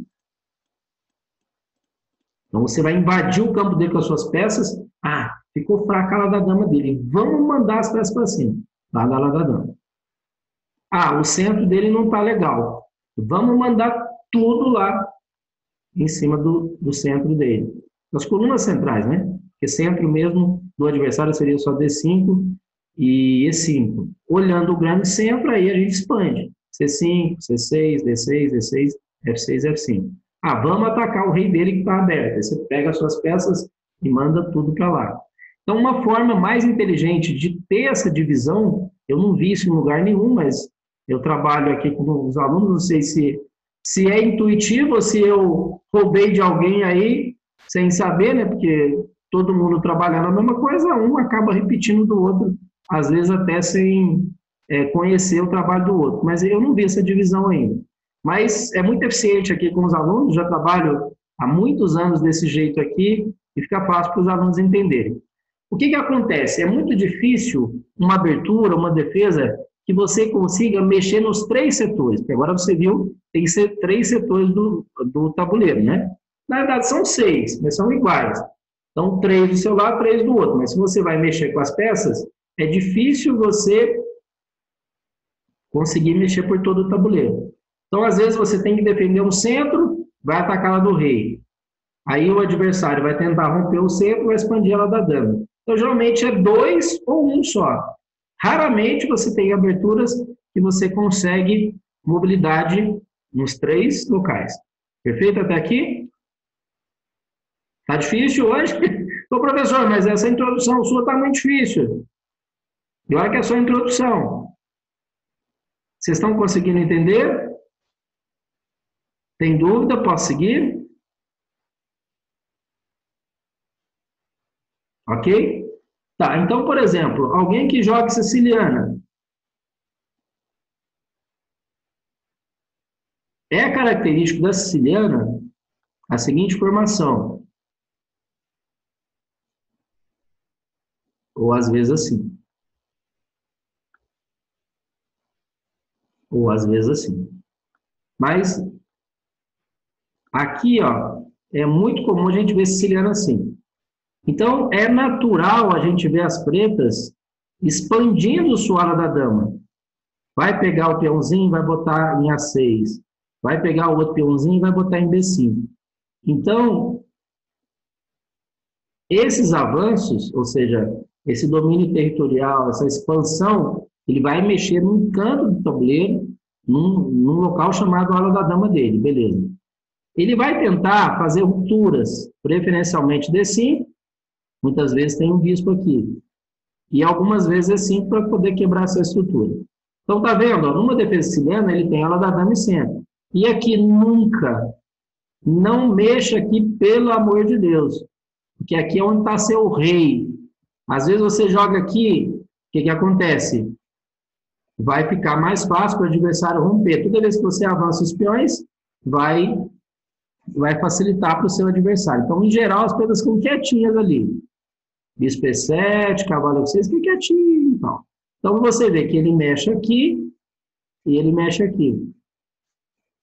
Então você vai invadir o campo dele com as suas peças. Ah, ficou fraca a ala da dama dele. Vamos mandar as peças para cima, lá da ala da dama. Ah, o centro dele não está legal. Vamos mandar tudo lá em cima do centro dele. Das colunas centrais, né? Porque centro mesmo do adversário seria só D5 e E5. Olhando o grande centro, aí a gente expande. C5, C6, D6, D6, F6, F5. Ah, vamos atacar o rei dele que está aberto. Aí você pega as suas peças e manda tudo para lá. Então, uma forma mais inteligente de ter essa divisão, eu não vi isso em lugar nenhum, mas eu trabalho aqui com os alunos, não sei se é intuitivo ou se eu roubei de alguém aí, sem saber, né? Porque todo mundo trabalhando a mesma coisa, um acaba repetindo do outro, às vezes até sem conhecer o trabalho do outro. Mas eu não vi essa divisão ainda. Mas é muito eficiente aqui com os alunos, já trabalho há muitos anos desse jeito aqui e fica fácil para os alunos entenderem. O que acontece? É muito difícil uma abertura, uma defesa, que você consiga mexer nos 3 setores. Porque agora você viu, tem 3 setores do tabuleiro, né? Na verdade, são 6, mas são iguais. Então, 3 do seu lado, 3 do outro. Mas se você vai mexer com as peças, é difícil você conseguir mexer por todo o tabuleiro. Então, às vezes, você tem que defender um centro, vai atacar a do rei. Aí o adversário vai tentar romper o centro, vai expandir ela da dama. Então, geralmente, é 2 ou 1 só. Raramente você tem aberturas que você consegue mobilidade nos 3 locais. Perfeito até aqui? Tá difícil hoje? Ô, professor, mas essa introdução sua tá muito difícil. E olha que é só a introdução. Vocês estão conseguindo entender? Tem dúvida? Posso seguir? Ok? Tá, então, por exemplo, alguém que joga siciliana. É característico da siciliana a seguinte formação, ou às vezes assim, ou às vezes assim. Mas aqui, ó, é muito comum a gente ver siciliana assim. Então, é natural a gente ver as pretas expandindo sua ala da dama. Vai pegar o peãozinho, vai botar em A6. Vai pegar o outro peãozinho e vai botar em B5. Então, esses avanços, ou seja, esse domínio territorial, essa expansão, ele vai mexer num canto do tabuleiro, num local chamado ala da dama dele, beleza. Ele vai tentar fazer rupturas, preferencialmente D5, muitas vezes tem um bispo aqui, e algumas vezes D5 para poder quebrar essa estrutura. Então, tá vendo? Numa defesa siciliana, ele tem ala da dama e centro. E aqui nunca, não mexa aqui, pelo amor de Deus, porque aqui é onde está seu rei. Às vezes você joga aqui, o que acontece? Vai ficar mais fácil para o adversário romper. Toda vez que você avança os peões, vai facilitar para o seu adversário. Então, em geral, as pedras ficam quietinhas ali. Bispo E7, cavalo F6, fica quietinho e tal. Então, você vê que ele mexe aqui e ele mexe aqui.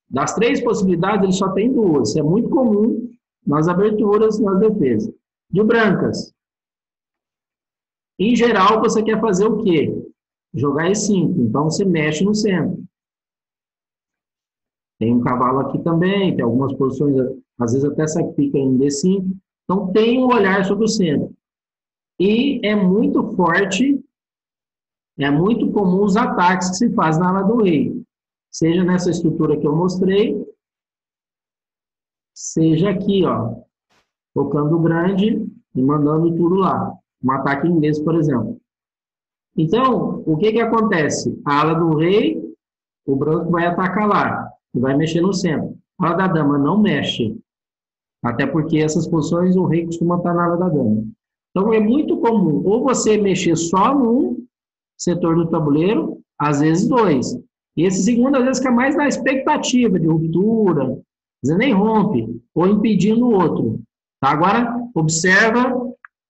Das 3 possibilidades, ele só tem 2. Isso é muito comum nas aberturas, nas defesas. De brancas. Em geral, você quer fazer o quê? Jogar E5. Então, você mexe no centro. Tem um cavalo aqui também, tem algumas posições, às vezes até sacrifica em D5. Então, tem um olhar sobre o centro. E é muito forte, é muito comum os ataques que se faz na ala do rei. Seja nessa estrutura que eu mostrei, seja aqui, ó, tocando grande e mandando tudo lá. Um ataque inglês, por exemplo. Então, o que acontece? A ala do rei, o branco vai atacar lá, e vai mexer no centro. A ala da dama não mexe, até porque essas posições o rei costuma estar na ala da dama. Então, é muito comum ou você mexer só num setor do tabuleiro, às vezes 2. E esse segundo, às vezes, fica mais na expectativa de ruptura, às vezes nem rompe, ou impedindo o outro. Tá? Agora, observa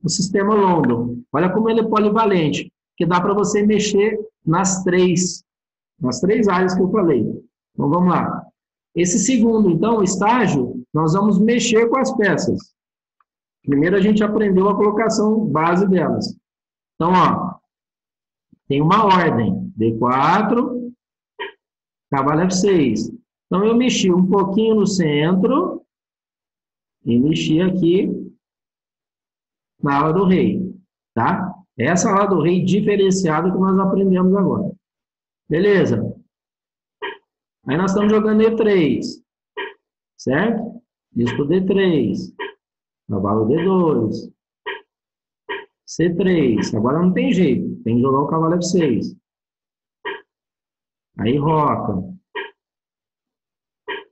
o sistema London. Olha como ele é polivalente, que dá para você mexer nas três áreas que eu falei. Então, vamos lá. Esse segundo, então, estágio, nós vamos mexer com as peças. Primeiro, a gente aprendeu a colocação base delas. Então, ó, tem uma ordem. D4, cavalo F6. Então, eu mexi um pouquinho no centro e mexi aqui na ala do rei, tá? Essa ala do rei diferenciada que nós aprendemos agora. Beleza. Aí nós estamos jogando E3, certo? Bispo D3, cavalo D2, C3. Agora não tem jeito, tem que jogar o cavalo F6. Aí roca.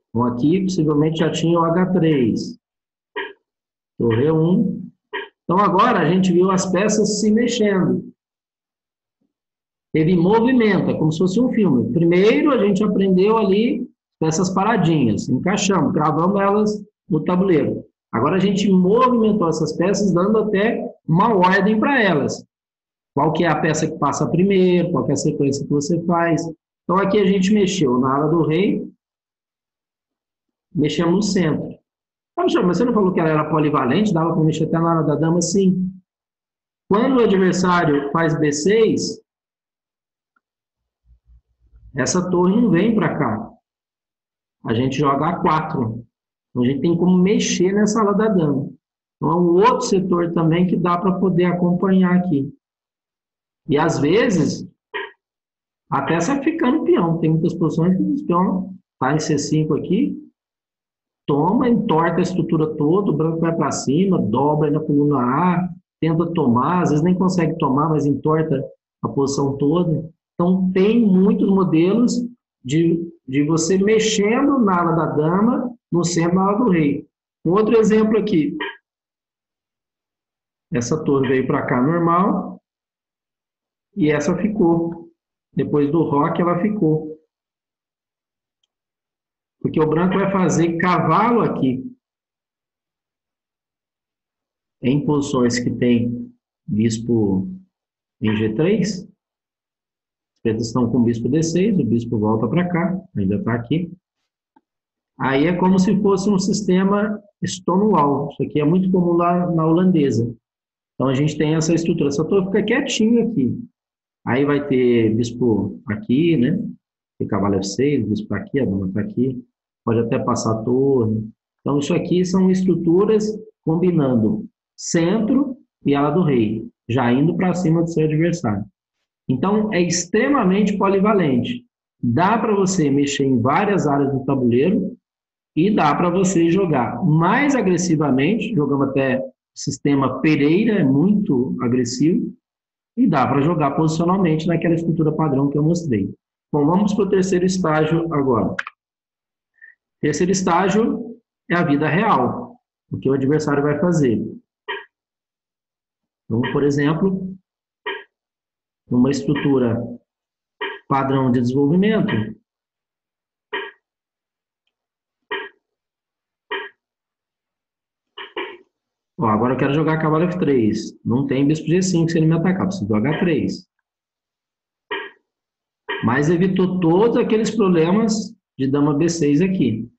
Então aqui possivelmente já tinha o H3. Torre 1. Então agora a gente viu as peças se mexendo. Teve movimento, é como se fosse um filme. Primeiro a gente aprendeu ali peças paradinhas, encaixamos, cravamos elas no tabuleiro. Agora a gente movimentou essas peças, dando até uma ordem para elas. Qual que é a peça que passa primeiro, qual que é a sequência que você faz. Então aqui a gente mexeu na ala do rei, mexemos no centro. Mas você não falou que ela era polivalente, dava para mexer até na ala da dama? Sim. Quando o adversário faz B6, essa torre não vem para cá. A gente joga A4. Então, a gente tem como mexer nessa ala da dama. Então, é um outro setor também que dá para poder acompanhar aqui. E, às vezes, até sacrificando o peão. Tem muitas posições que o peão está em C5 aqui, toma, entorta a estrutura toda, o branco vai para cima, dobra na coluna A, tenta tomar, às vezes nem consegue tomar, mas entorta a posição toda. Então, tem muitos modelos de você mexendo na ala da dama, no centro da ala do rei. Um outro exemplo aqui. Essa torre veio para cá normal e essa ficou. Depois do roque, ela ficou. Porque o branco vai fazer cavalo aqui. Em posições que tem bispo em G3, os pretos estão com o bispo D6, o bispo volta para cá, ainda está aqui. Aí é como se fosse um sistema Stonewall. Isso aqui é muito comum na holandesa. Então a gente tem essa estrutura. Essa torre fica quietinha aqui. Aí vai ter bispo aqui, né? Tem cavalo F6, bispo aqui, a dama está aqui. Pode até passar a torre. Então isso aqui são estruturas combinando centro e ala do rei, já indo para cima do seu adversário. Então é extremamente polivalente. Dá para você mexer em várias áreas do tabuleiro e dá para você jogar mais agressivamente, jogamos até o sistema Pereira, é muito agressivo, e dá para jogar posicionalmente naquela estrutura padrão que eu mostrei. Bom, vamos para o terceiro estágio agora. Terceiro estágio é a vida real, o que o adversário vai fazer. Então, por exemplo, numa estrutura padrão de desenvolvimento, ó, agora eu quero jogar cavalo F3. Não tem bispo G5 se ele me atacar, preciso do H3. Mas evitou todos aqueles problemas de dama B6 aqui.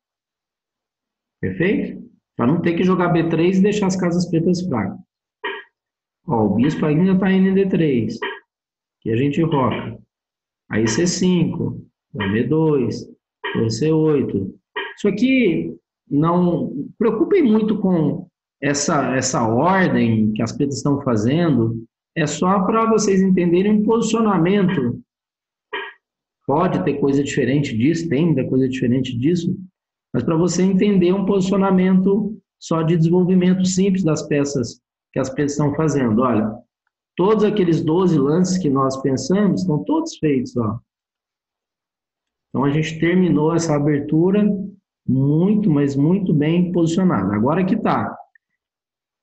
Perfeito? Para não ter que jogar B3 e deixar as casas pretas fracas. Ó, o bispo ainda está indo em D3. Aqui a gente roca. Aí C5, B2, C8. Isso aqui não preocupem muito com essa ordem que as pretas estão fazendo. É só para vocês entenderem um posicionamento. Pode ter coisa diferente disso, tem muita coisa diferente disso, mas para você entender um posicionamento só de desenvolvimento simples das peças que as peças estão fazendo. Olha, todos aqueles 12 lances que nós pensamos estão todos feitos. Ó. Então a gente terminou essa abertura muito, mas muito bem posicionada. Agora que está.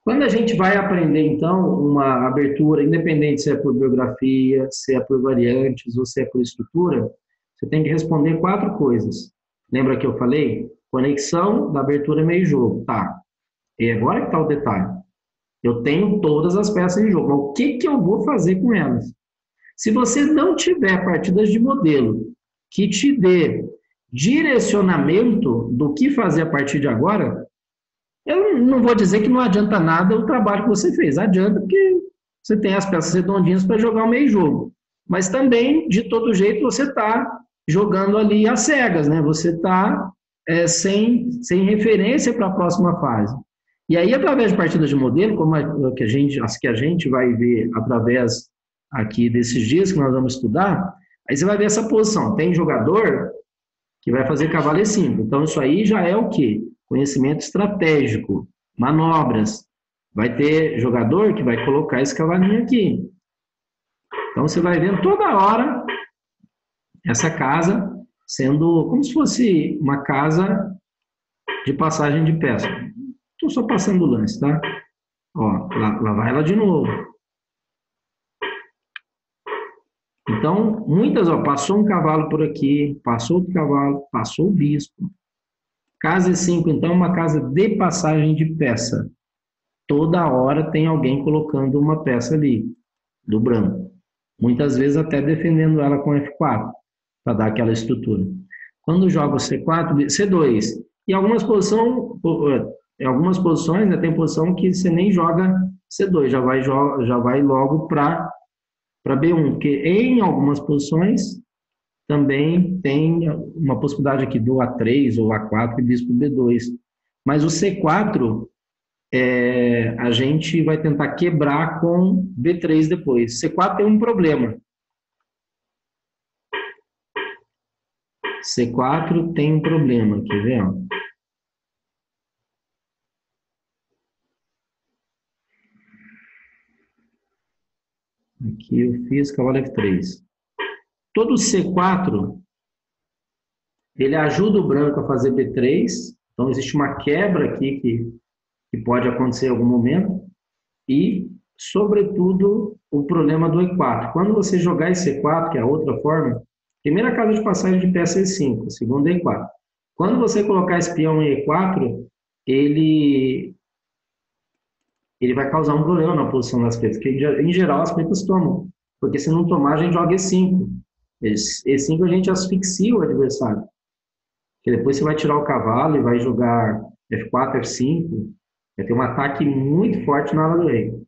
Quando a gente vai aprender, então, uma abertura, independente se é por biografia, se é por variantes ou se é por estrutura, você tem que responder 4 coisas. Lembra que eu falei? Conexão da abertura meio-jogo. Tá. E agora que está o detalhe. Eu tenho todas as peças em jogo. Mas o que eu vou fazer com elas? Se você não tiver partidas de modelo que te dê direcionamento do que fazer a partir de agora, eu não vou dizer que não adianta nada o trabalho que você fez. Adianta porque você tem as peças redondinhas para jogar o meio-jogo. Mas também, de todo jeito, você está jogando ali às cegas, né? Você está sem referência para a próxima fase. E aí, através de partidas de modelo, como as que a gente vai ver através aqui desses dias que nós vamos estudar, aí você vai ver essa posição. Tem jogador que vai fazer cavalo E5. Então, isso aí já é o quê? Conhecimento estratégico, manobras. Vai ter jogador que vai colocar esse cavalinho aqui. Então, você vai vendo toda hora essa casa sendo como se fosse uma casa de passagem de peça. Estou só passando o lance, tá? Ó, lá vai ela de novo. Então, passou um cavalo por aqui, passou outro cavalo, passou o bispo. Casa E5, então, é uma casa de passagem de peça. Toda hora tem alguém colocando uma peça ali, do branco. Muitas vezes até defendendo ela com F4, para dar aquela estrutura. Quando joga o C4, C2, em algumas posições, né, tem posição que você nem joga C2, já vai logo para B1, porque em algumas posições também tem uma possibilidade aqui do A3 ou A4 e bispo B2. Mas o C4, a gente vai tentar quebrar com B3 depois. C4 tem um problema. C4 tem um problema, quer ver? Aqui eu fiz cavalo F3. Todo C4, ele ajuda o branco a fazer B3, então existe uma quebra aqui que pode acontecer em algum momento, e sobretudo, o problema do E4. Quando você jogar esse E4, que é a outra forma, primeira casa de passagem de peça é E5, segunda é E4. Quando você colocar esse peão em E4, ele vai causar um problema na posição das pretas, que em geral as pretas tomam, porque se não tomar, a gente joga E5. E5 a gente asfixia o adversário, porque depois você vai tirar o cavalo e vai jogar F4, F5, vai ter um ataque muito forte na ala do rei.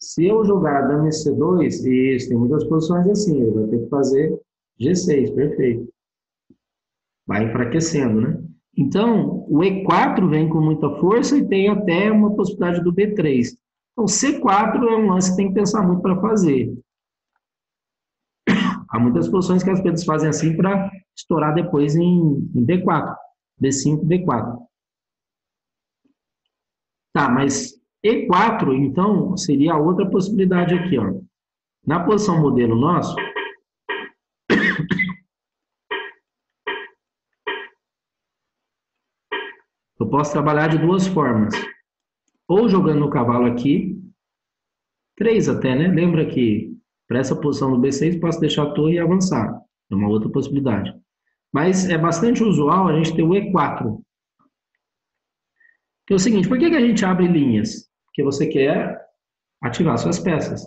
Se eu jogar dama em C2, isso, tem muitas posições assim, ele vai ter que fazer G6, perfeito. Vai enfraquecendo, né? Então, o E4 vem com muita força e tem até uma possibilidade do B3. Então, C4 é um lance que tem que pensar muito para fazer. Há muitas posições que as pretas fazem assim para estourar depois em B4, B5, B4. Tá, mas E4, então, seria a outra possibilidade aqui, ó. Na posição modelo nosso, eu posso trabalhar de duas formas. Ou jogando o cavalo aqui, três até, né? Lembra que para essa posição do B6, posso deixar a torre e avançar. É uma outra possibilidade. Mas é bastante usual a gente ter o E4. Que é o seguinte, por que a gente abre linhas? Porque você quer ativar suas peças.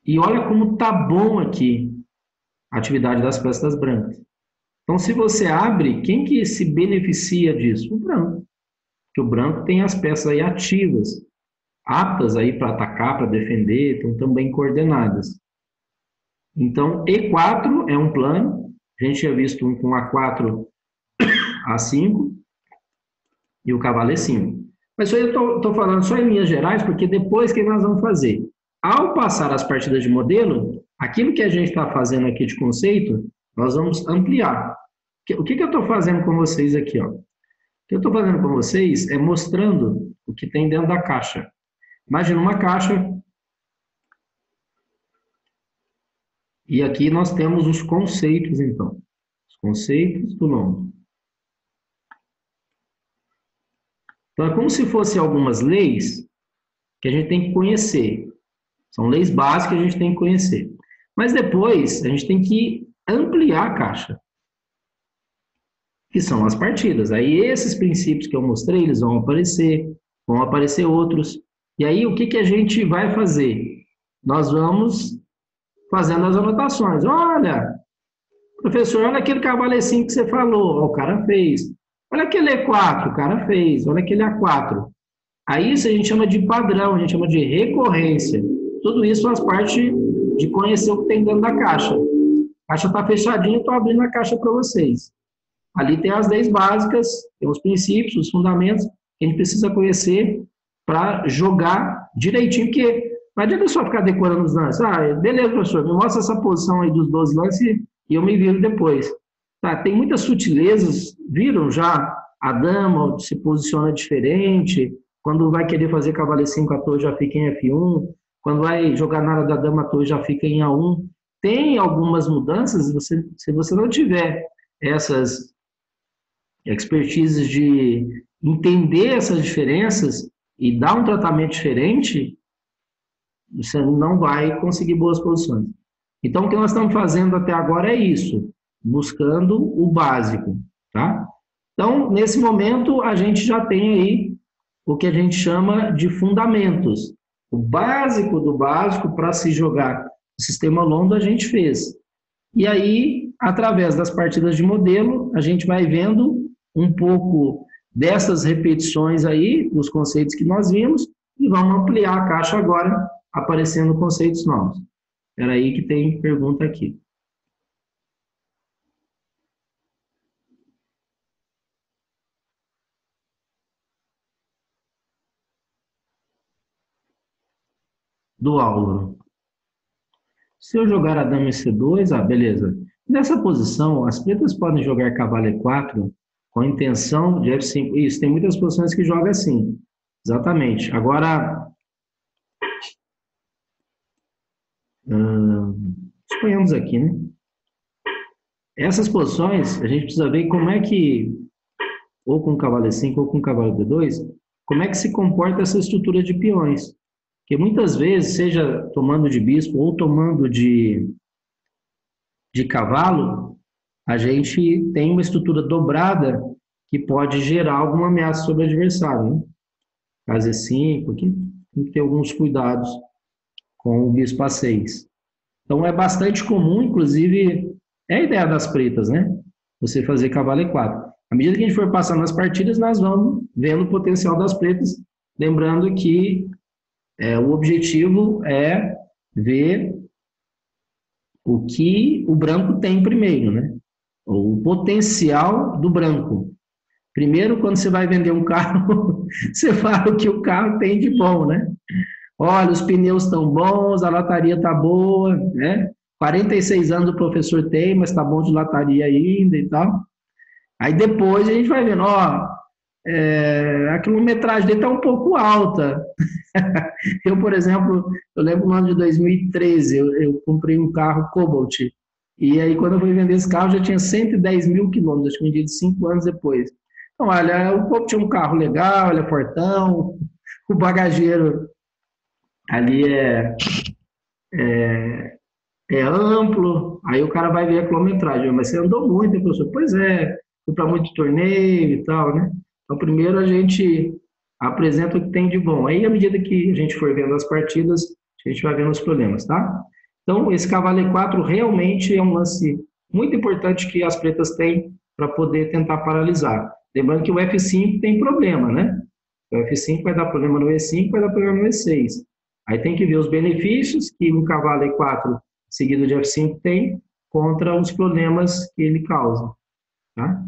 E olha como tá bom aqui a atividade das peças brancas. Então, se você abre, quem que se beneficia disso? O branco. Porque o branco tem as peças aí ativas, aptas aí para atacar, para defender, estão também coordenadas. Então, E4 é um plano, a gente tinha visto um com A4, A5 e o cavalo E5. Mas isso aí eu estou falando só em linhas gerais, porque depois o que nós vamos fazer? Ao passar as partidas de modelo, aquilo que a gente está fazendo aqui de conceito, nós vamos ampliar. O que eu estou fazendo com vocês aqui? Ó? O que eu estou fazendo com vocês é mostrando o que tem dentro da caixa. Imagina uma caixa e aqui nós temos os conceitos, então. Os conceitos do nome. Então, é como se fossem algumas leis que a gente tem que conhecer. São leis básicas que a gente tem que conhecer. Mas depois, a gente tem que ampliar a caixa, que são as partidas. Aí, esses princípios que eu mostrei, eles vão aparecer outros. E aí, o que, que a gente vai fazer? Nós vamos fazendo as anotações. Olha, professor, olha aquele cavalo E5 que você falou, o cara fez. Olha aquele E4, o cara fez. Olha aquele A4. Aí isso a gente chama de padrão, a gente chama de recorrência. Tudo isso faz parte de conhecer o que tem dentro da caixa. A caixa está fechadinha, estou abrindo a caixa para vocês. Ali tem as leis básicas, tem os princípios, os fundamentos que a gente precisa conhecer para jogar direitinho, porque não adianta só ficar decorando os lances. Ah, beleza, professor, me mostra essa posição aí dos 12 lances e eu me viro depois. Tá, tem muitas sutilezas, viram já? A dama se posiciona diferente, quando vai querer fazer cavalo E5, a torre já fica em F1, quando vai jogar na área da dama, a torre já fica em A1. Tem algumas mudanças, se você não tiver essas expertises de entender essas diferenças e dar um tratamento diferente, você não vai conseguir boas posições. Então, o que nós estamos fazendo até agora é isso, buscando o básico, tá? Então, nesse momento, a gente já tem aí o que a gente chama de fundamentos. O básico do básico para se jogar o sistema Londo a gente fez. E aí, através das partidas de modelo, a gente vai vendo um pouco dessas repetições aí, dos conceitos que nós vimos, e vamos ampliar a caixa agora, aparecendo conceitos novos. Espera aí que tem pergunta aqui. Do Álvaro. Se eu jogar a dama em C2, beleza. Nessa posição, as pretas podem jogar cavalo E4 com a intenção de F5. Isso, tem muitas posições que jogam assim. Exatamente. Agora, suponhamos aqui, né? Essas posições, a gente precisa ver como é que, ou com cavalo E5 ou com cavalo B2, como é que se comporta essa estrutura de peões. Porque muitas vezes, seja tomando de bispo ou tomando de cavalo, a gente tem uma estrutura dobrada que pode gerar alguma ameaça sobre o adversário, né? Caso E5, aqui tem que ter alguns cuidados com o bispo A6. Então é bastante comum, inclusive, é a ideia das pretas, né? Você fazer cavalo E4. À medida que a gente for passando as partidas, nós vamos vendo o potencial das pretas, lembrando que o objetivo é ver o que o branco tem primeiro, né? O potencial do branco. Primeiro, quando você vai vender um carro, você fala o que o carro tem de bom, né? Olha, os pneus estão bons, a lataria está boa, né? 46 anos o professor tem, mas está bom de lataria ainda e tal. Aí depois a gente vai vendo, ó, a quilometragem dele está um pouco alta. Eu, por exemplo, eu lembro no ano de 2013, eu comprei um carro Cobalt. E aí, quando eu fui vender esse carro, já tinha 110 mil quilômetros, acho que vendi de 5 anos depois. Então, olha, o Cobalt tinha um carro legal, ele é fortão, o bagageiro ali é amplo, aí o cara vai ver a quilometragem, mas você andou muito, hein, professor? Pois é, fui para muito torneio e tal, né? Então, primeiro a gente apresenta o que tem de bom. Aí, à medida que a gente for vendo as partidas, a gente vai vendo os problemas, tá? Então, esse cavalo E4 realmente é um lance muito importante que as pretas têm para poder tentar paralisar. Lembrando que o F5 tem problema, né? O F5 vai dar problema no E5, vai dar problema no E6. Aí tem que ver os benefícios que um cavalo E4 seguido de F5 tem contra os problemas que ele causa. Tá?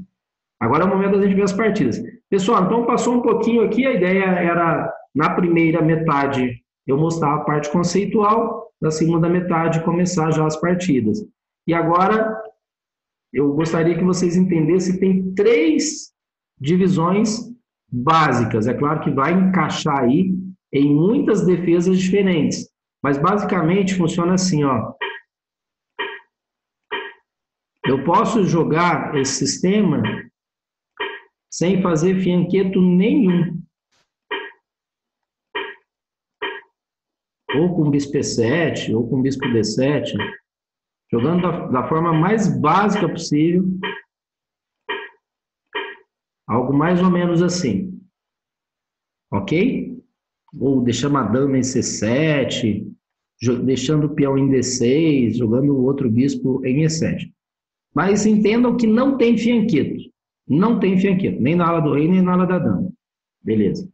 Agora é o momento da gente ver as partidas. Pessoal, então passou um pouquinho aqui, a ideia era, na primeira metade, eu mostrar a parte conceitual, na segunda metade, começar já as partidas. E agora, eu gostaria que vocês entendessem que tem 3 divisões básicas. É claro que vai encaixar aí em muitas defesas diferentes, mas basicamente funciona assim, ó. Eu posso jogar esse sistema sem fazer fianqueto nenhum. Ou com bispo E7, ou com bispo D7, jogando da forma mais básica possível, algo mais ou menos assim. Ok? Ou deixando a dama em C7, deixando o peão em D6, jogando o outro bispo em E7. Mas entendam que não tem fianqueto. Não tem fianqueto, nem na ala do rei, nem na ala da dama. Beleza.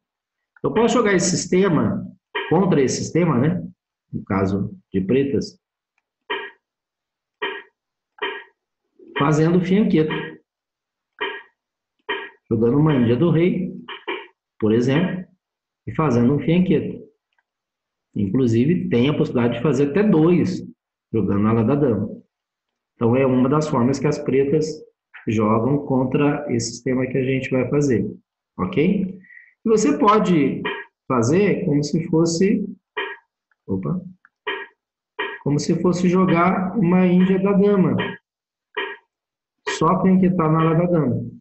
Eu posso jogar esse sistema contra esse sistema, né? No caso de pretas, fazendo fianqueto. Jogando uma índia do rei, por exemplo, e fazendo um fianqueto. Inclusive, tem a possibilidade de fazer até 2, jogando na ala da dama. Então, é uma das formas que as pretas jogam contra esse sistema que a gente vai fazer. Ok? E você pode fazer como se fosse... Opa! Como se fosse jogar uma índia da dama. Só tem que estar na ala da dama.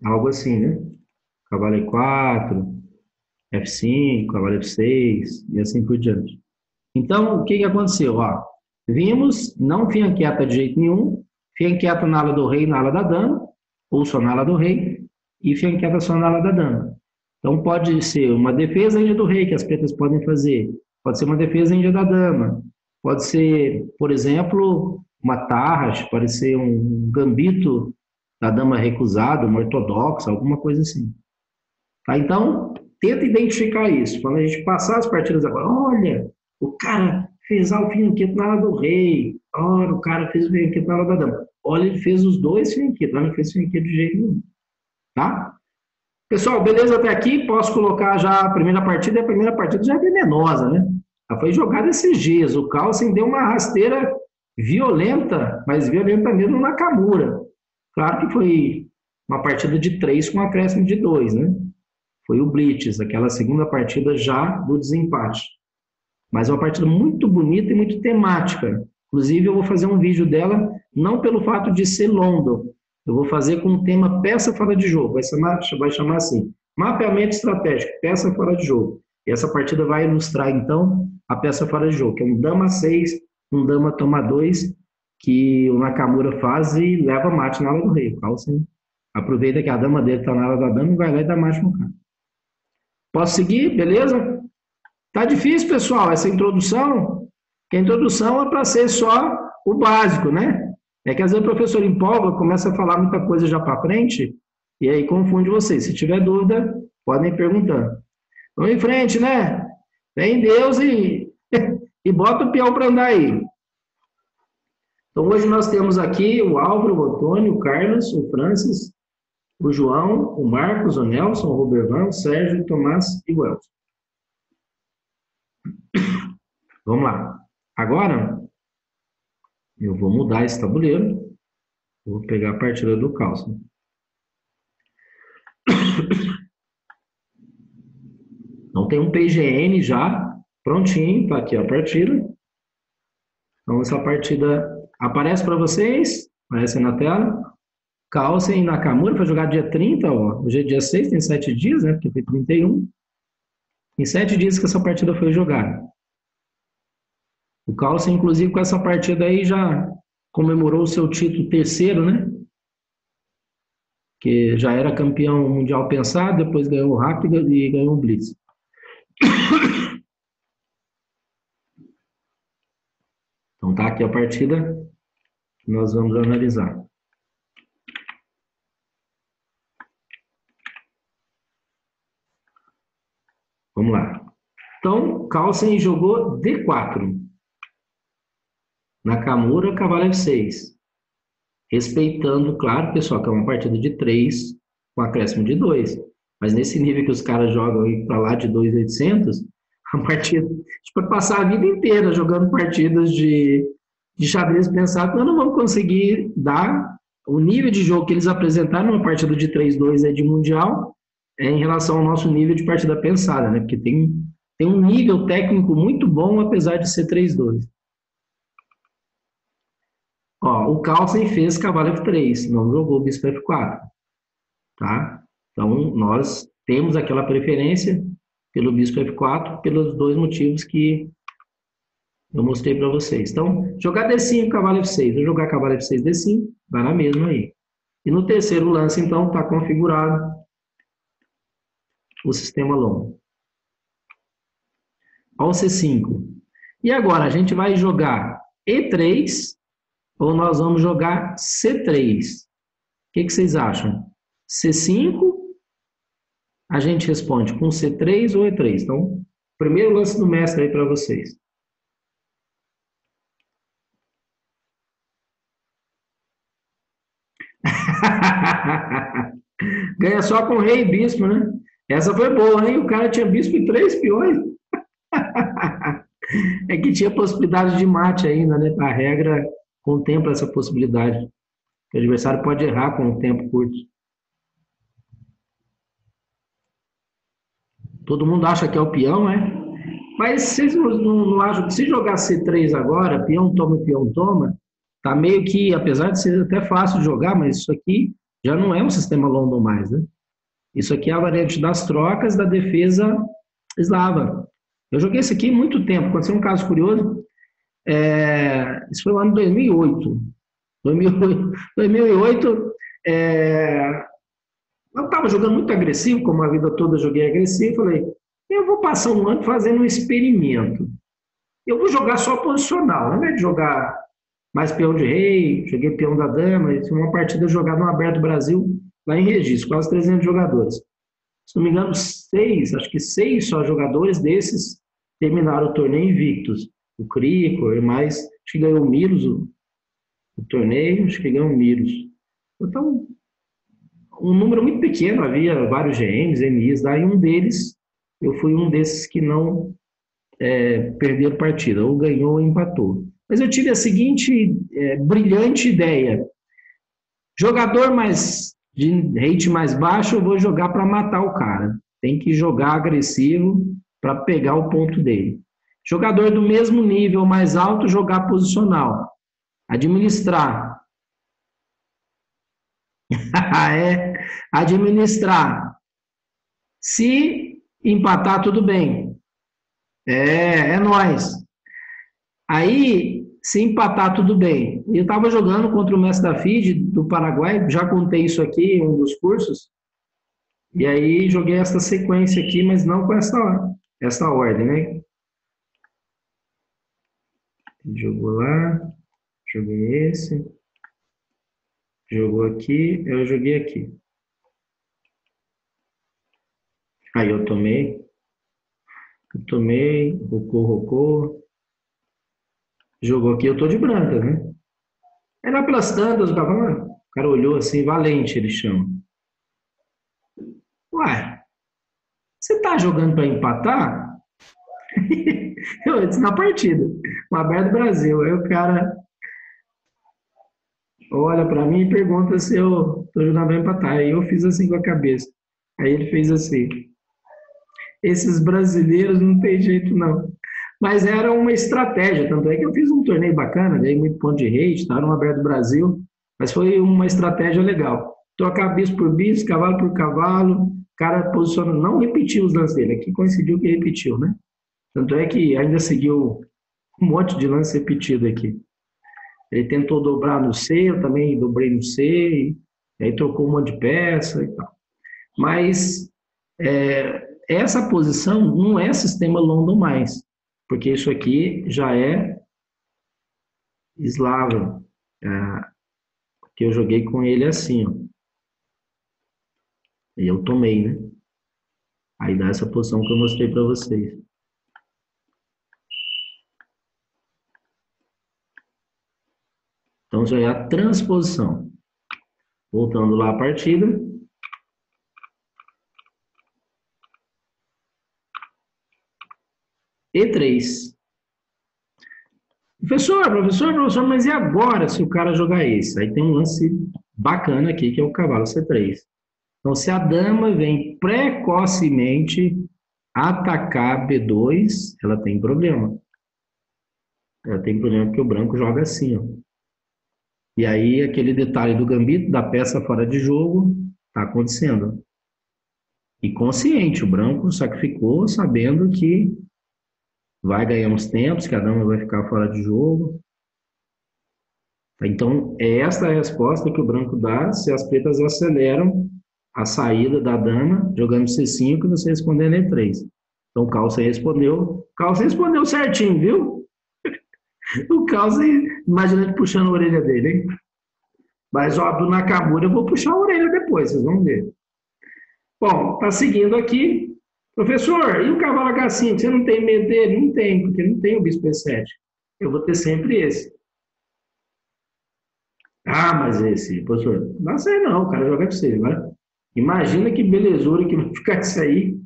Algo assim, né? Cavalo E4, F5, cavalo F6 e assim por diante. Então, o que aconteceu? Ó, vimos, não fianqueta de jeito nenhum, fianqueta na ala do rei e na ala da dama, ou só na ala do rei, e fianqueta só na ala da dama. Então, pode ser uma defesa índia do rei, que as pretas podem fazer, pode ser uma defesa índia da dama, pode ser, por exemplo, uma tarrax, pode ser um gambito da dama recusado, uma ortodoxa, alguma coisa assim. Tá? Então, tenta identificar isso. Quando a gente passar as partidas agora, olha, o cara fez o fianqueto na ala do rei, olha, o cara fez o fianqueto na ala da dama. Olha, ele fez os 2 fianquetos, não fez fianqueto de jeito nenhum. Tá? Pessoal, beleza até aqui? Posso colocar já a primeira partida, e a primeira partida já é venenosa, né? Ela foi jogada esses dias. O Carlsen deu uma rasteira violenta, mas violenta mesmo no Nakamura. Claro que foi uma partida de 3 com um acréscimo de 2, né? Foi o Blitz, aquela segunda partida já do desempate. Mas é uma partida muito bonita e muito temática. Inclusive, eu vou fazer um vídeo dela, não pelo fato de ser London. Eu vou fazer com o tema peça fora de jogo. Vai chamar assim, mapeamento estratégico, peça fora de jogo. E essa partida vai ilustrar, então, a peça fora de jogo, que é um dama 6, um dama toma 2, que o Nakamura faz e leva mate na ala do rei. Carlsen aproveita que a dama dele está na ala da dama e vai lá e dá mate no cara. Posso seguir? Beleza? Tá difícil, pessoal, essa introdução, que a introdução é para ser só o básico, né? É que às vezes o professor empolga, começa a falar muita coisa já para frente, e aí confunde vocês. Se tiver dúvida, podem ir perguntando. Vamos em frente, né? Vem Deus e, e bota o peão para andar aí. Então hoje nós temos aqui o Álvaro, o Antônio, o Carlos, o Francis, o João, o Marcos, o Nelson, o Robervan, o Sérgio, o Tomás e o Elton. Vamos lá. Agora, eu vou mudar esse tabuleiro. Vou pegar a partida do Carlsen. Então, tem um PGN já prontinho. Tá aqui a partida. Então, essa partida aparece para vocês. Aparece na tela. Carlsen e Nakamura foi jogado dia 30. Ó. Hoje é dia 6, tem 7 dias, né? Porque foi 31. Em 7 dias que essa partida foi jogada. O Carlsen, inclusive, com essa partida aí já comemorou o seu título terceiro, né? Que já era campeão mundial pensado, depois ganhou o Rapid e ganhou o Blitz. Então tá aqui a partida que nós vamos analisar. Vamos lá. Então, Carlsen jogou D4. Nakamura, cavalo F6. Respeitando, claro, pessoal, que é uma partida de 3 com acréscimo de 2. Mas nesse nível que os caras jogam aí para lá de 2.800, a partida, a gente pode passar a vida inteira jogando partidas de xadrez pensado, nós não vamos conseguir dar o nível de jogo que eles apresentaram numa partida de 3-2 de Mundial em relação ao nosso nível de partida pensada, né? Porque tem um nível técnico muito bom, apesar de ser 3-2. Ó, o Carlsen fez cavalo F3, não jogou bispo F4, tá? Então, nós temos aquela preferência pelo bispo F4, pelos dois motivos que eu mostrei para vocês. Então, jogar D5, cavalo F6. Vou jogar cavalo F6, D5, vai na mesma aí. E no terceiro lance, então, está configurado o sistema longo. Ó o C5. E agora, a gente vai jogar E3 ou nós vamos jogar C3? O que vocês acham? C5, a gente responde com C3 ou E3. Então, primeiro lance do mestre aí para vocês. Ganha só com rei e bispo, né? Essa foi boa, hein? O cara tinha bispo e 3 peões. É que tinha possibilidade de mate ainda, né? A regra contempla essa possibilidade. O adversário pode errar com um tempo curto. Todo mundo acha que é o peão, né? Mas vocês não acham que se jogar C3 agora, peão toma e peão toma, tá meio que, apesar de ser até fácil de jogar, mas isso aqui já não é um sistema London mais, né? Isso aqui é a variante das trocas da defesa eslava. Eu joguei isso aqui há muito tempo. Aconteceu um caso curioso. Isso foi no ano 2008. 2008, eu estava jogando muito agressivo, como a vida toda eu joguei agressivo. Falei, eu vou passar um ano fazendo um experimento. Eu vou jogar só posicional, ao invés de jogar mais peão de rei, joguei peão da dama. Isso foi uma partida jogada no Aberto Brasil, lá em Registro, quase 300 jogadores. Se não me engano, acho que 6 só jogadores desses terminaram o torneio invictos. O Crico e mais, acho que ganhou o Miros, o torneio, acho que ganhou o Miros. Então, um número muito pequeno, havia vários GMs, MIs, daí um deles, eu fui um desses que não perderam partida, ou ganhou ou empatou. Mas eu tive a seguinte brilhante ideia. Jogador de rate mais baixo, eu vou jogar para matar o cara. Tem que jogar agressivo para pegar o ponto dele. Jogador do mesmo nível mais alto, jogar posicional. Administrar. É, administrar. Se empatar, tudo bem. É nóis. Aí, se empatar, tudo bem. Eu estava jogando contra o mestre da FIDE do Paraguai, já contei isso aqui em um dos cursos, e aí joguei essa sequência aqui, mas não com essa ordem, né? Jogou lá, joguei esse, jogou aqui, eu joguei aqui. Aí eu tomei, rocou, jogou aqui, eu tô de branca, né? Aí lá pelas tantas, o cara olhou assim, valente, ele chama. Uai, você tá jogando para empatar? Eu disse, na partida, uma aberto Brasil. Aí o cara olha para mim e pergunta se eu tô jogando para empatar. Aí eu fiz assim com a cabeça. Aí ele fez assim. Esses brasileiros não tem jeito não. Mas era uma estratégia, tanto é que eu fiz um torneio bacana, ganhei muito ponto de rate, tá no Aberto Brasil, mas foi uma estratégia legal. Trocar bispo por bispo, cavalo por cavalo, o cara posiciona, não repetiu os lances dele, aqui coincidiu que repetiu, né? Tanto é que ainda seguiu um monte de lance repetido aqui. Ele tentou dobrar no C, eu também dobrei no C, e aí trocou um monte de peça e tal. Mas essa posição não é sistema London mais, porque isso aqui já é eslavo, que eu joguei com ele assim, ó. E eu tomei, né? Aí dá essa posição que eu mostrei para vocês. Então já é a transposição. Voltando lá a partida. E3. Professor, mas e agora se o cara jogar esse? Aí tem um lance bacana aqui, que é o cavalo C3. Então, se a dama vem precocemente atacar B2, ela tem problema. Ela tem problema porque o branco joga assim, ó. E aí, aquele detalhe do gambito, da peça fora de jogo, está acontecendo. E consciente, o branco sacrificou sabendo que vai ganhar uns tempos, que a dama vai ficar fora de jogo. Então, é essa a resposta que o branco dá se as pretas aceleram a saída da dama, jogando C5 e você respondendo E3. Então, o Carlsen respondeu certinho, viu? O Carlsen, imagina ele puxando a orelha dele, hein? Mas, ó, do Nakamura eu vou puxar a orelha depois, vocês vão ver. Bom, tá seguindo aqui. Professor, e o cavalo H5? Você não tem medo dele? Não tem, porque não tem o bispo E7. Eu vou ter sempre esse. Ah, mas esse, professor, não sei não, o cara joga F6, né? Imagina que belezura que vai ficar isso aí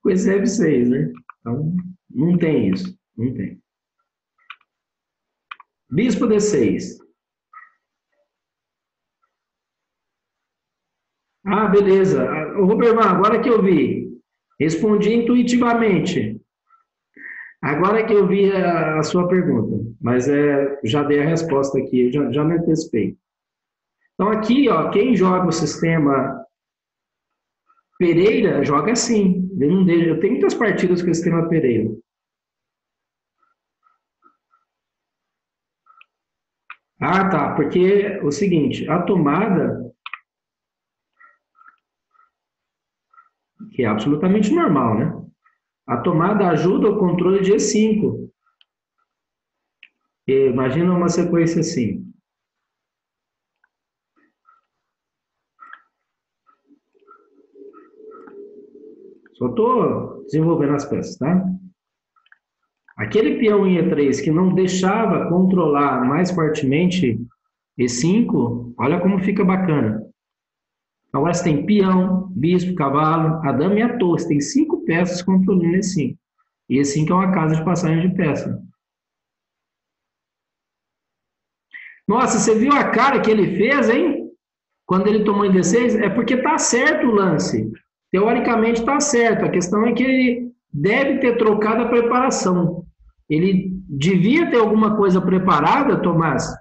com esse F6, né? Então, não tem isso, não tem. Bispo D6. Ah, beleza. Ô, Roberto, agora que eu vi, respondi intuitivamente. Agora que eu vi a sua pergunta, mas já dei a resposta aqui, eu já me antecipei. Então, aqui, ó, quem joga o sistema Pereira, joga assim. Eu tenho muitas partidas com o sistema Pereira. Ah, tá, porque é o seguinte, a tomada, que é absolutamente normal, né? A tomada ajuda o controle de E5. Imagina uma sequência assim. Só estou desenvolvendo as peças, tá? Aquele peão em E3 que não deixava controlar mais fortemente E5, olha como fica bacana. Agora você tem peão, bispo, cavalo, a dama e a torre. Você tem 5 peças controlando E5. E E5 é uma casa de passagem de peça. Nossa, você viu a cara que ele fez, hein? Quando ele tomou em D6? É porque tá certo o lance. Teoricamente tá certo. A questão é que ele deve ter trocado a preparação. ele devia ter alguma coisa preparada, Tomás,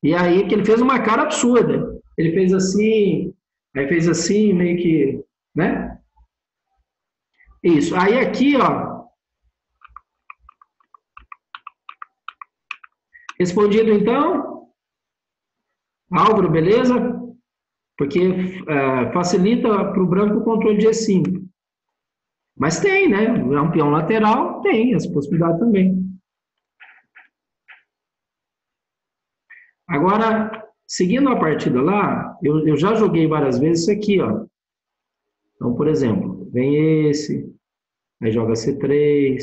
e aí que ele fez uma cara absurda. Ele fez assim, aí fez assim, meio que, né? Isso. Aí aqui, ó, respondido então, Álvaro, beleza? Porque facilita para o branco o controle de E5. Mas tem, né? É um peão lateral, tem essa possibilidade também. Agora, seguindo a partida lá, eu já joguei várias vezes isso aqui, ó. Então, por exemplo, vem esse, aí joga C3,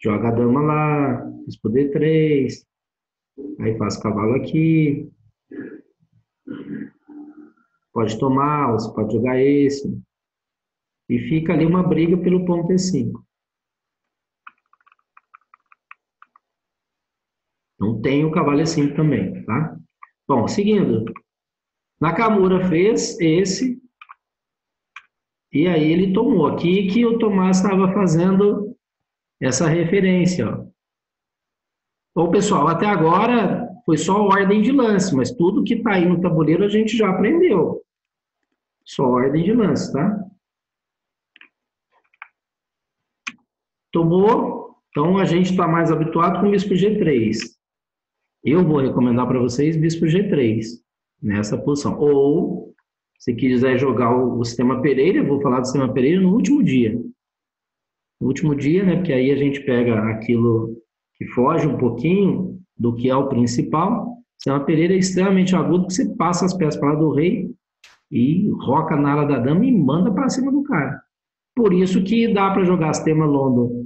joga a dama lá, bispo D3, aí faz cavalo aqui, pode tomar, você pode jogar esse, e fica ali uma briga pelo ponto E5. Então tem o cavalo E5 também, tá? Bom, seguindo. Nakamura fez esse, e aí ele tomou. Aqui que o Tomás estava fazendo essa referência, ó. Bom, pessoal, até agora foi só ordem de lance, mas tudo que está aí no tabuleiro a gente já aprendeu. Só ordem de lance, tá? Tomou, então a gente está mais habituado com bispo G3. Eu vou recomendar para vocês bispo G3 nessa posição. Ou, se quiser jogar o sistema Pereira, eu vou falar do sistema Pereira no último dia. No último dia, né? Porque aí a gente pega aquilo que foge um pouquinho do que é o principal. O sistema Pereira é extremamente agudo, porque você passa as peças para lá do rei e roca na ala da dama e manda para cima do cara. Por isso que dá para jogar sistema London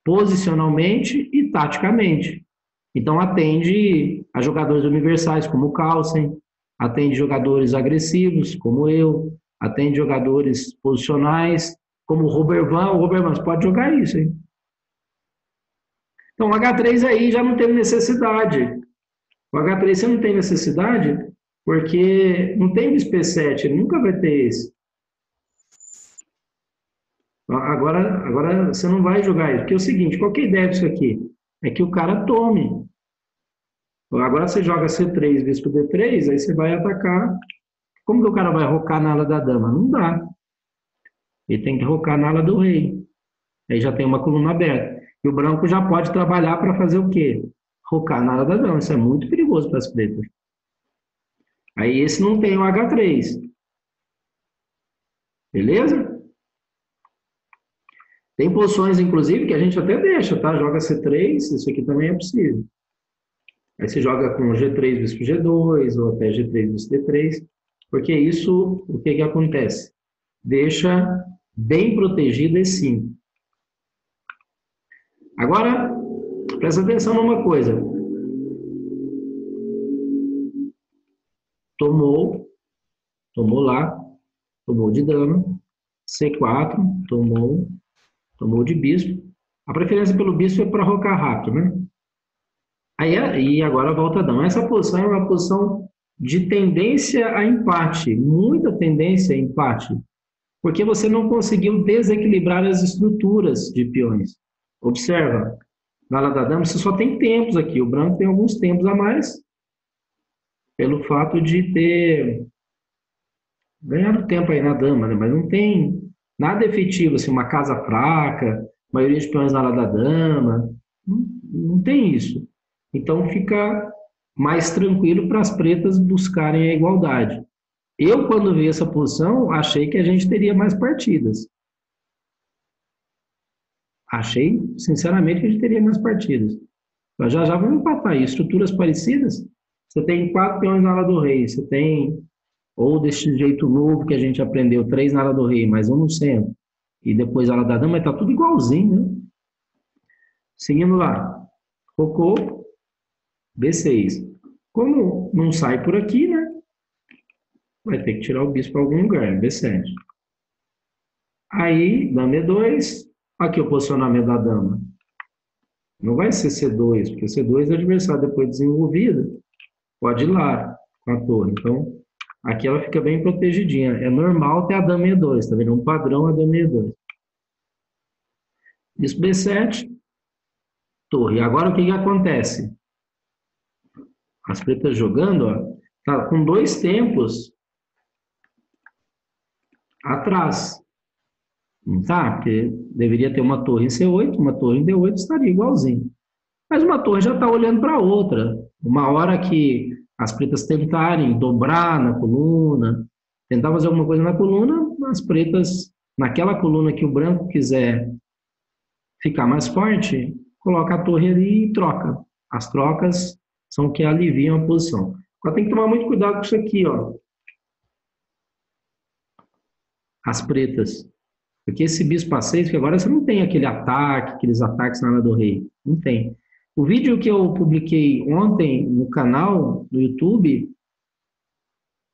posicionalmente e taticamente. Então atende a jogadores universais como o Carlsen, atende jogadores agressivos como eu, atende jogadores posicionais como o Robert Van. O Robert Van, você pode jogar isso, hein? Então o H3 aí já não tem necessidade. O H3 você não tem necessidade porque não tem bispo P7, ele nunca vai ter esse. Agora você não vai jogar isso, porque é o seguinte, qual que é a ideia disso aqui? É que o cara tome. Agora você joga C3, bispo D3, aí você vai atacar. Como que o cara vai rocar na ala da dama? Não dá. Ele tem que rocar na ala do rei. Aí já tem uma coluna aberta. E o branco já pode trabalhar para fazer o quê? Rocar na ala da dama. Isso é muito perigoso para as pretas. Aí esse não tem o H3. Beleza? Tem posições, inclusive, que a gente até deixa, tá? Joga C3, isso aqui também é possível. Aí você joga com G3, bispo G2, ou até G3, bispo D3, porque isso, o que que acontece? Deixa bem protegido E5. Agora, presta atenção numa coisa. Tomou lá, tomou de dama, C4, tomou de bispo. A preferência pelo bispo é para rocar rápido, né? Aí agora volta a dama. Essa posição é uma posição de tendência a empate, muita tendência a empate, porque você não conseguiu desequilibrar as estruturas de peões. Observa, na ala da dama você só tem tempos aqui, o branco tem alguns tempos a mais, pelo fato de ter ganhado tempo aí na dama, né? Mas não tem nada efetivo, assim, uma casa fraca, maioria de peões na ala da dama, não tem isso. Então fica mais tranquilo para as pretas buscarem a igualdade. Eu, quando vi essa posição, achei que a gente teria mais partidas. Achei, sinceramente, que a gente teria mais partidas. Mas já vamos empatar aí. Estruturas parecidas, você tem 4 peões na ala do rei, você tem, ou desse jeito novo que a gente aprendeu, 3 na ala do rei, mais um no centro, e depois a ala da dama, mas tá tudo igualzinho, né? Seguindo lá. Rocou, B6. Como não sai por aqui, né? Vai ter que tirar o bispo para algum lugar, B7. Aí, dama E2. Aqui o posicionamento da dama. Não vai ser C2, porque C2 é adversário depois desenvolvido. Pode ir lá com a torre. Então, aqui ela fica bem protegidinha. É normal ter a dama E2, tá vendo? Um padrão a dama E2. Bispo B7. torre. Agora o que acontece? As pretas jogando, ó, tá com 2 tempos atrás. Não tá? Porque deveria ter uma torre em C8, uma torre em D8, estaria igualzinho. Mas uma torre já está olhando para outra. Uma hora que as pretas tentarem dobrar na coluna, tentar fazer alguma coisa na coluna, as pretas, naquela coluna que o branco quiser ficar mais forte, coloca a torre ali e troca. As trocas são o que aliviam a posição. Agora tem que tomar muito cuidado com isso aqui, ó. As pretas. Porque esse bispo A6, que agora você não tem aquele ataque, aqueles ataques na ala do rei. Não tem. O vídeo que eu publiquei ontem no canal do YouTube,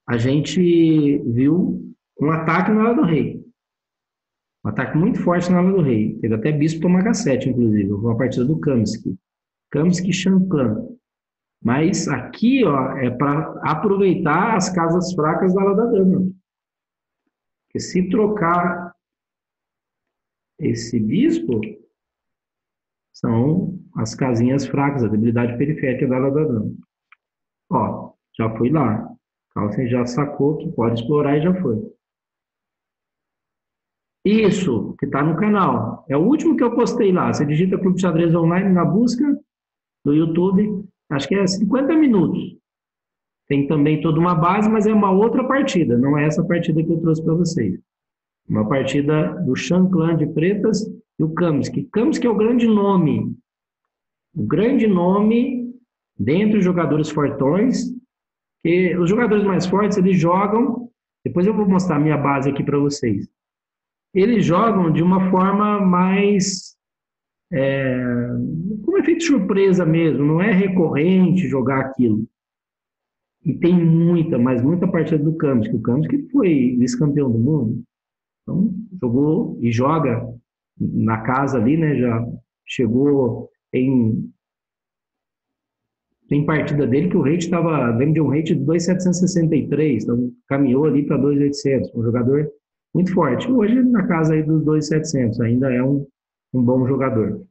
a gente viu um ataque na ala do rei. Um ataque muito forte na ala do rei. Teve até bispo tomar H7, inclusive. Uma partida do Kamsky. Kamsky Shankland. Mas aqui, ó, é para aproveitar as casas fracas da ala da dama. Porque se trocar esse bispo, são as casinhas fracas, a debilidade periférica da ala da dama. Ó, já fui lá. Carlsen já sacou que pode explorar e já foi. Isso, que está no canal. É o último que eu postei lá. Você digita Clube de Xadrez Online na busca do YouTube. Acho que é 50 minutos. Tem também toda uma base, mas é uma outra partida. Não é essa partida que eu trouxe para vocês. Uma partida do Shankland de pretas e o Kamsky. Kamsky é o grande nome. O grande nome dentre os jogadores fortões. Que os jogadores mais fortes, eles jogam... Depois eu vou mostrar a minha base aqui para vocês. Eles jogam de uma forma mais... como efeito surpresa mesmo. Não é recorrente jogar aquilo. E tem muita, mas muita partida do Kamsky. O Kamsky foi vice-campeão do mundo. Então, jogou e joga na casa ali, né? Já chegou em... Tem partida dele que o rate estava dentro de um rate de 2.763, então caminhou ali para 2.800. Um jogador muito forte. Hoje, na casa aí dos 2.700, ainda é um bom jogador.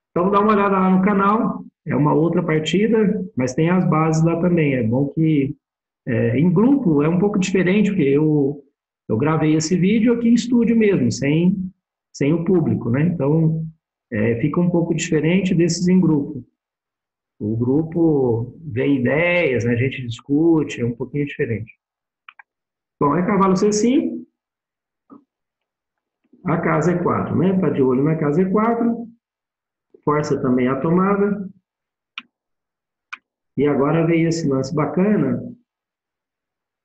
Então, dá uma olhada lá no canal. É uma outra partida, mas tem as bases lá também. É bom que em grupo é um pouco diferente, porque eu gravei esse vídeo aqui em estúdio mesmo, sem o público, né? Então, fica um pouco diferente desses em grupo. O grupo vê ideias, né? A gente discute, é um pouquinho diferente. Bom, é cavalo C5, a casa E4, né? Tá de olho na casa E4, força também a tomada. E agora veio esse lance bacana.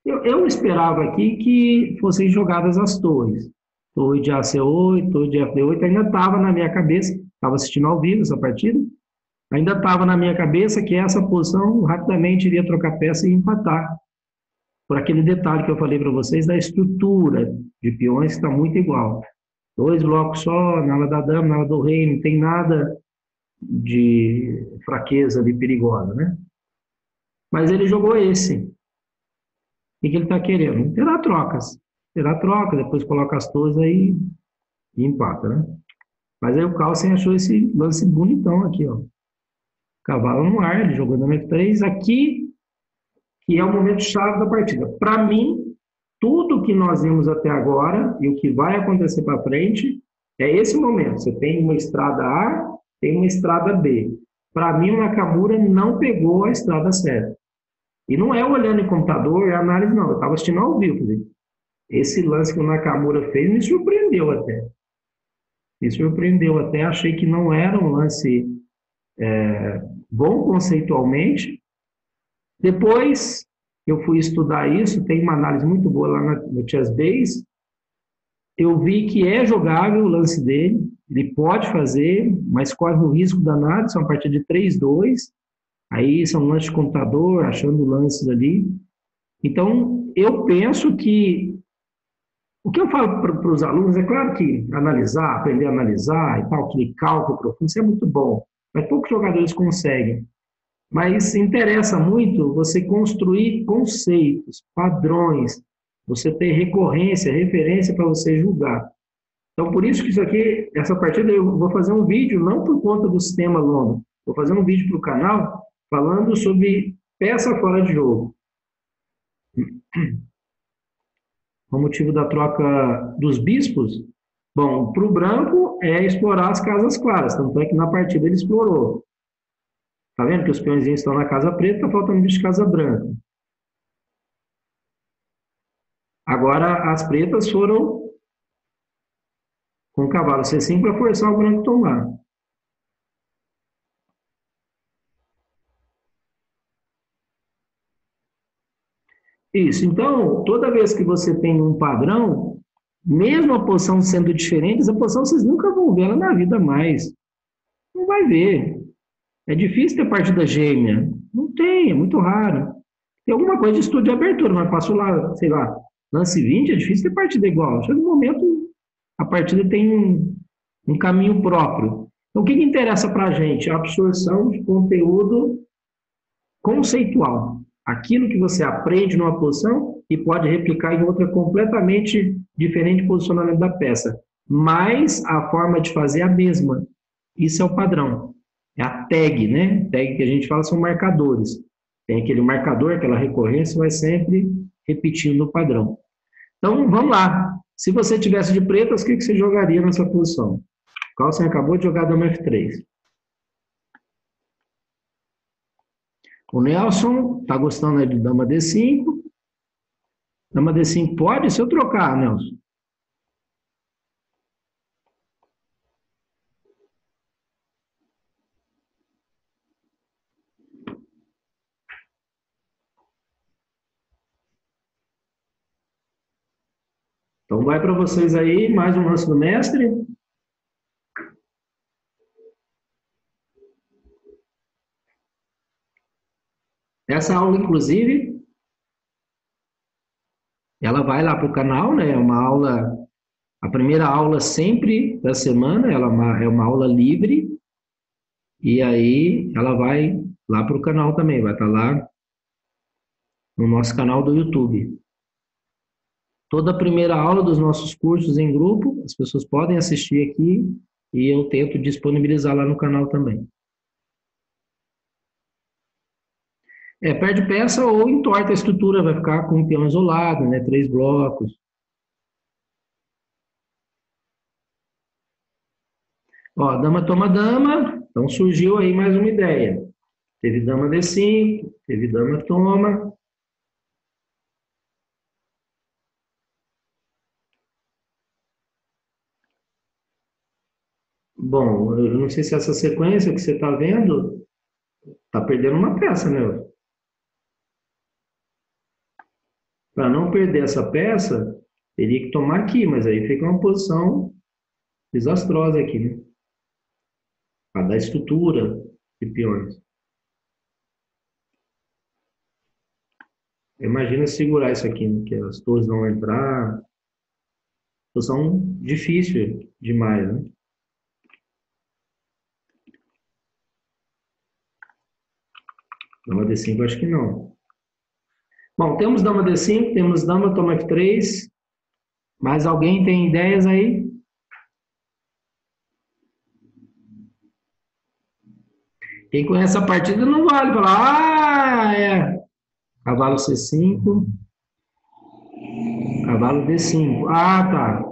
Eu esperava aqui que fossem jogadas as torres. Torre de AC8, torre de FD8, ainda estava na minha cabeça, estava assistindo ao vivo essa partida, ainda estava na minha cabeça que essa posição rapidamente iria trocar peça e empatar. Por aquele detalhe que eu falei para vocês da estrutura de peões que está muito igual. 2 blocos só, na ala da dama, na ala do rei, não tem nada de fraqueza ali perigosa, né? Mas ele jogou esse. O que ele está querendo? Terá trocas. Terá troca, depois coloca as torres aí e empata, né? Mas aí o Carlsen achou esse lance bonitão aqui, ó. Cavalo no ar, ele jogou no F3. Aqui, que é o momento chave da partida. Para mim, tudo que nós vimos até agora e o que vai acontecer para frente é esse momento. Você tem uma estrada A, tem uma estrada B. Para mim, o Nakamura não pegou a estrada certa. E não é olhando em computador, é análise, não. Eu estava assistindo ao vivo. Esse lance que o Nakamura fez me surpreendeu até. Me surpreendeu até. Achei que não era um lance bom conceitualmente. Depois, eu fui estudar isso. Tem uma análise muito boa lá no ChessBase. Eu vi que é jogável o lance dele. Ele pode fazer, mas corre o risco danado. São a partir de 3-2. Aí são lances de computador, achando lances ali. Então, eu penso que... O que eu falo para os alunos, é claro que analisar, aprender a analisar e tal, aquele cálculo profundo, isso é muito bom. Mas poucos jogadores conseguem. Mas interessa muito você construir conceitos, padrões, você ter recorrência, referência para você julgar. Então, por isso que isso aqui, essa partida, eu vou fazer um vídeo, não por conta do sistema longo, vou fazer um vídeo para o canal falando sobre peça fora de jogo. O motivo da troca dos bispos, bom, para o branco é explorar as casas claras, tanto é que na partida ele explorou. Tá vendo que os peõezinhos estão na casa preta, tá faltando bicho de casa branca. Agora as pretas foram com o cavalo C5 para forçar o branco a tomar. Isso. Então, toda vez que você tem um padrão, mesmo a posição sendo diferente, essa posição vocês nunca vão ver ela na vida mais. Não vai ver. É difícil ter partida gêmea. Não tem, é muito raro. Tem alguma coisa de estudo de abertura, mas passou lá, sei lá, lance 20, é difícil ter partida igual. Chega um momento, a partida tem um caminho próprio. Então, o que interessa para a gente? A absorção de conteúdo conceitual. Aquilo que você aprende numa posição e pode replicar em outra completamente diferente do posicionamento da peça. Mas a forma de fazer é a mesma. Isso é o padrão. É a tag, né? Tag que a gente fala são marcadores. Tem aquele marcador, aquela recorrência, vai sempre repetindo o padrão. Então, vamos lá. Se você tivesse de pretas, o que você jogaria nessa posição? Qual você acabou de jogar dama F3? O Nelson está gostando de dama D5. Dama D5 pode? Se eu trocar, Nelson. Então vai para vocês aí, mais um lance do mestre. Essa aula, inclusive, ela vai lá para o canal, né? É uma aula, a primeira aula sempre da semana, ela é uma aula livre, e aí ela vai lá para o canal também, vai estar lá no nosso canal do YouTube. Toda a primeira aula dos nossos cursos em grupo, as pessoas podem assistir aqui, e eu tento disponibilizar lá no canal também. Perde peça ou entorta a estrutura, vai ficar com um peão isolado, né? 3 blocos. Ó, dama toma dama, então surgiu aí mais uma ideia. Teve dama D5, teve dama toma. Bom, eu não sei se essa sequência que você está vendo está perdendo uma peça, né? Para não perder essa peça, teria que tomar aqui, mas aí fica uma posição desastrosa aqui, né? Para dar estrutura de peões. Imagina segurar isso aqui, né? Que as torres vão entrar. Posição difícil demais, né? Dama D5, acho que não. Bom, temos dama D5, temos dama toma F3. Mais alguém tem ideias aí? Quem conhece a partida não vale falar, cavalo C5, cavalo D5. Ah, tá.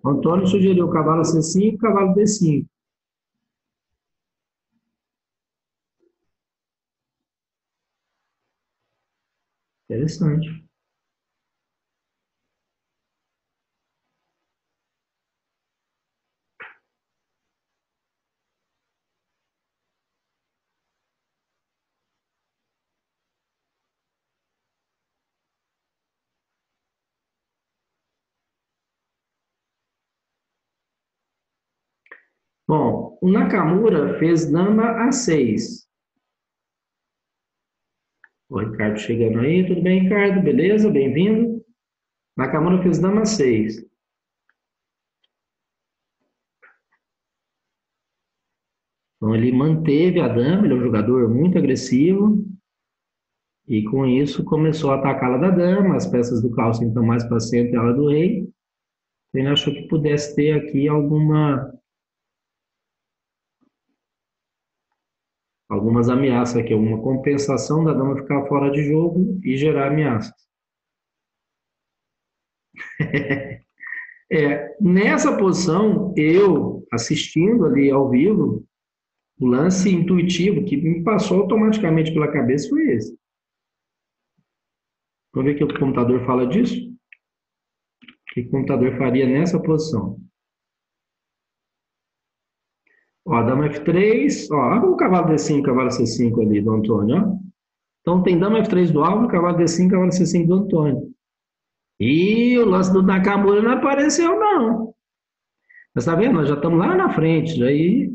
O Antônio sugeriu cavalo C5, cavalo D5. Interessante. Bom, o Nakamura fez dama A6. O Ricardo chegando aí, tudo bem, Ricardo? Beleza? Bem-vindo. Nakamura fez dama A6. Então, ele manteve a dama, ele é um jogador muito agressivo, e com isso começou a atacá-la da dama, as peças do calço estão mais para centro e ela do rei, Ele achou que pudesse ter aqui algumas ameaças aqui, alguma compensação da dama ficar fora de jogo e gerar ameaças. Nessa posição, eu assistindo ali ao vivo, o lance intuitivo que me passou automaticamente pela cabeça foi esse. Vamos ver o que o computador fala disso? O que o computador faria nessa posição? Ó, dama F3, ó, olha o cavalo D5, cavalo C5 ali do Antônio, ó. Então tem dama F3 do Álvaro, cavalo D5, cavalo C5 do Antônio. E o lance do Nakamura não apareceu, não. Mas tá vendo? Nós já estamos lá na frente,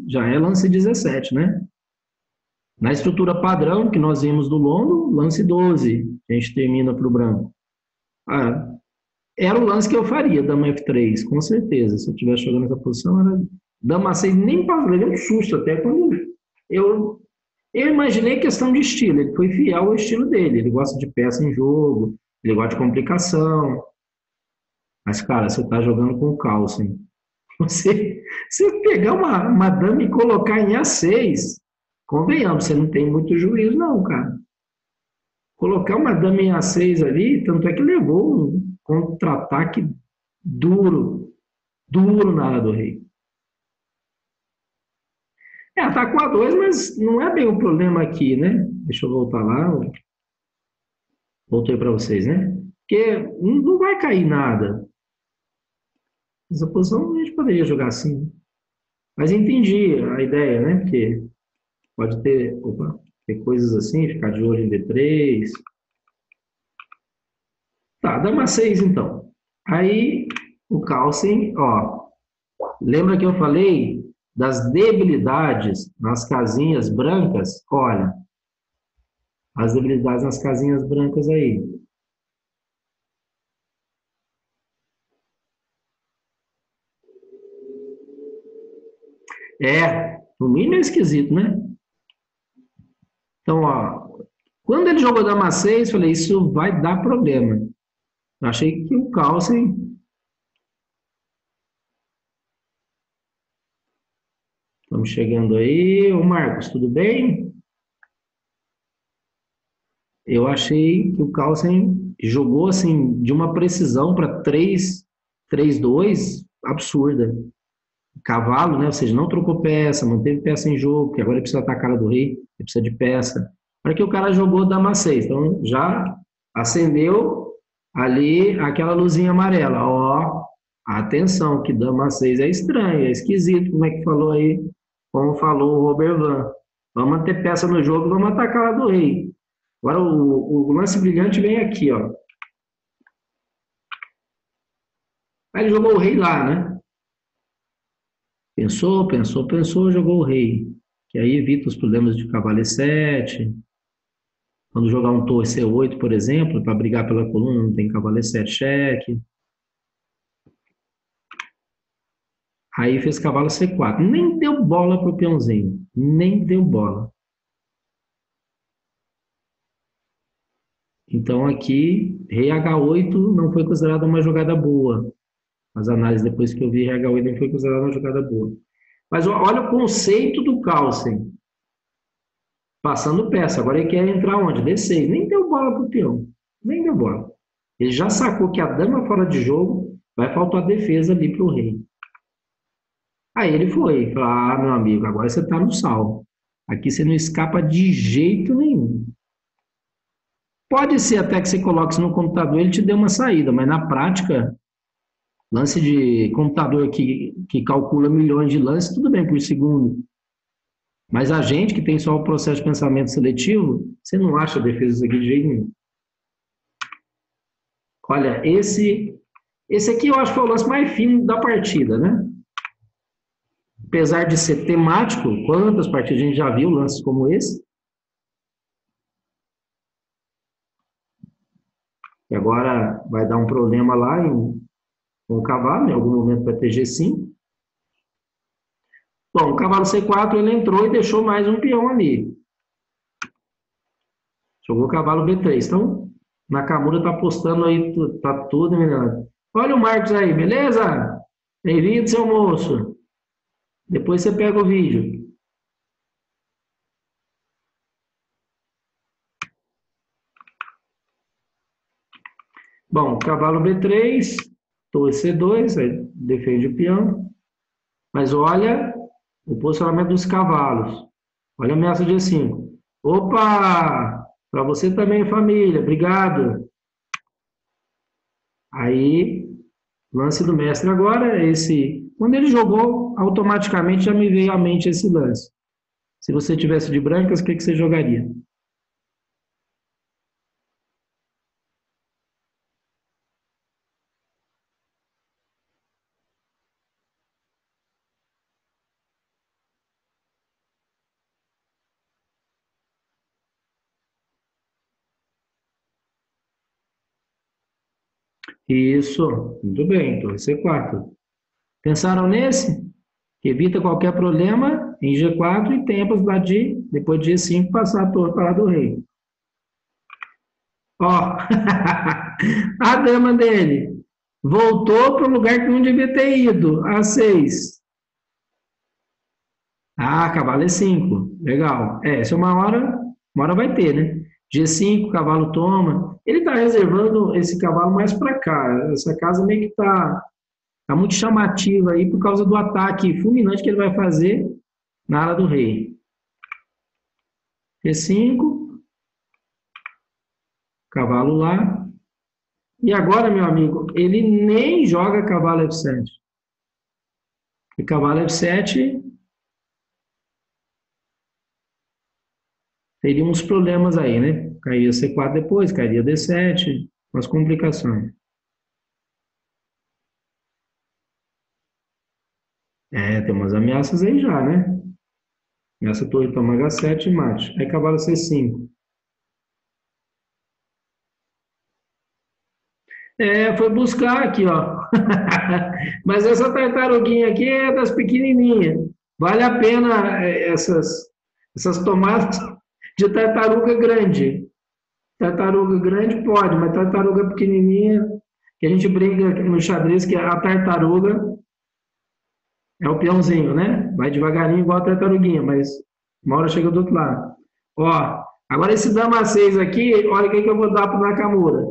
já é lance 17, né? Na estrutura padrão que nós vimos do longo, lance 12, a gente termina para o branco. Ah, era o lance que eu faria, dama F3, com certeza. Se eu estivesse jogando nessa posição, era dama 6, nem para levei um susto até quando eu, eu imaginei questão de estilo. Ele foi fiel ao estilo dele. Ele gosta de peça em jogo, ele gosta de complicação. Mas, cara, você está jogando com calça, hein? Você pegar uma dama e colocar em A6, convenhamos, você não tem muito juízo, não, cara. Colocar uma dama em A6 ali, tanto é que levou um contra-ataque duro, duro na área do rei. Atacou A2, mas não é bem o problema aqui, né? Deixa eu voltar lá. Voltei para vocês, né? Porque não vai cair nada. Essa posição a gente poderia jogar assim. Mas entendi a ideia, né? Porque pode ter coisas assim, ficar de olho em D3. Tá, dama 6 então. Aí o Carlsen, ó, lembra que eu falei das debilidades nas casinhas brancas? Olha, as debilidades nas casinhas brancas aí. No mínimo é esquisito, né? Então, ó, quando ele jogou dama 6, falei, isso vai dar problema. Eu achei que o Carlsen. Estamos chegando aí. Ô Marcos, tudo bem? Eu achei que o Carlsen jogou assim de uma precisão para 3-2 absurda. Cavalo, né? Ou seja, não trocou peça, manteve peça em jogo, que agora ele precisa atacar a cara do rei, ele precisa de peça. Para que o cara jogou dama 6. Então já acendeu ali aquela luzinha amarela. Ó, atenção, que dama 6 é estranho, é esquisito, como é que falou aí, como falou o Robert Van. Vamos manter peça no jogo, vamos atacar a do rei. Agora o lance brilhante vem aqui, ó. Aí ele jogou o rei lá, né? Pensou, pensou, pensou, jogou o rei. Que aí evita os problemas de cavalo E7. Quando jogar um torre C8, por exemplo, para brigar pela coluna, não tem cavalo E7 cheque. Aí fez cavalo C4. Nem deu bola pro peãozinho. Nem deu bola. Então aqui, rei H8 não foi considerada uma jogada boa. As análises depois que eu vi, rei H8 não foi considerada uma jogada boa. Mas olha o conceito do Carlsen. Passando peça. Agora ele quer entrar onde? D6. Nem deu bola pro peão. Nem deu bola. Ele já sacou que a dama fora de jogo vai faltar defesa ali pro rei. Aí ele foi. Falou, meu amigo, agora você tá no sal. Aqui você não escapa de jeito nenhum. Pode ser até que você coloque isso no computador e ele te dê uma saída, mas na prática, lance de computador que calcula milhões de lances, tudo bem por segundo. Mas a gente que tem só o processo de pensamento seletivo, você não acha defesa aqui de jeito nenhum. Olha, esse aqui eu acho que foi o lance mais fino da partida, né? Apesar de ser temático, quantas partidas a gente já viu lances como esse? E agora vai dar um problema lá com o cavalo, em algum momento vai ter G5. Bom, o cavalo C4 ele entrou e deixou mais um peão ali. Jogou o cavalo B3. Então, Nakamura está apostando aí, tá tudo, menina. Olha o Marcos aí, beleza? Bem-vindo, seu moço. Depois você pega o vídeo. Bom, cavalo B3, torre C2, aí defende o peão. Mas olha o posicionamento dos cavalos. Olha a ameaça de E5. Opa! Para você também, família. Obrigado. Aí, lance do mestre agora, esse. Quando ele jogou, automaticamente já me veio à mente esse lance. Se você tivesse de brancas, o que você jogaria? Isso, muito bem, torre C4. Pensaram nesse? Que evita qualquer problema em G4 e tem a possibilidade de, depois de G5, passar a torre para lá do rei. Ó, a dama dele voltou para o lugar que não devia ter ido, A6. Ah, cavalo E5, legal. É, essa é uma hora vai ter, né? G5, cavalo toma. Ele está reservando esse cavalo mais para cá. Essa casa meio que tá muito chamativa aí por causa do ataque fulminante que ele vai fazer na área do rei. G5, cavalo lá. E agora, meu amigo, ele nem joga cavalo F7. E cavalo F7 teria uns problemas aí, né? Cairia C4 depois, cairia D7, umas complicações. É, tem umas ameaças aí já, né? Ameaça torre toma H7 e mate. Aí cavalo C5. É, foi buscar aqui, ó. Mas essa tartaruguinha aqui é das pequenininhas. Vale a pena essas tomadas de tartaruga grande. Tartaruga grande pode, mas tartaruga pequenininha, que a gente brinca no xadrez que a tartaruga é o peãozinho, né? Vai devagarinho igual a tartaruguinha, mas uma hora chega do outro lado. Ó, agora esse dama 6 aqui, olha o que eu vou dar pro Nakamura.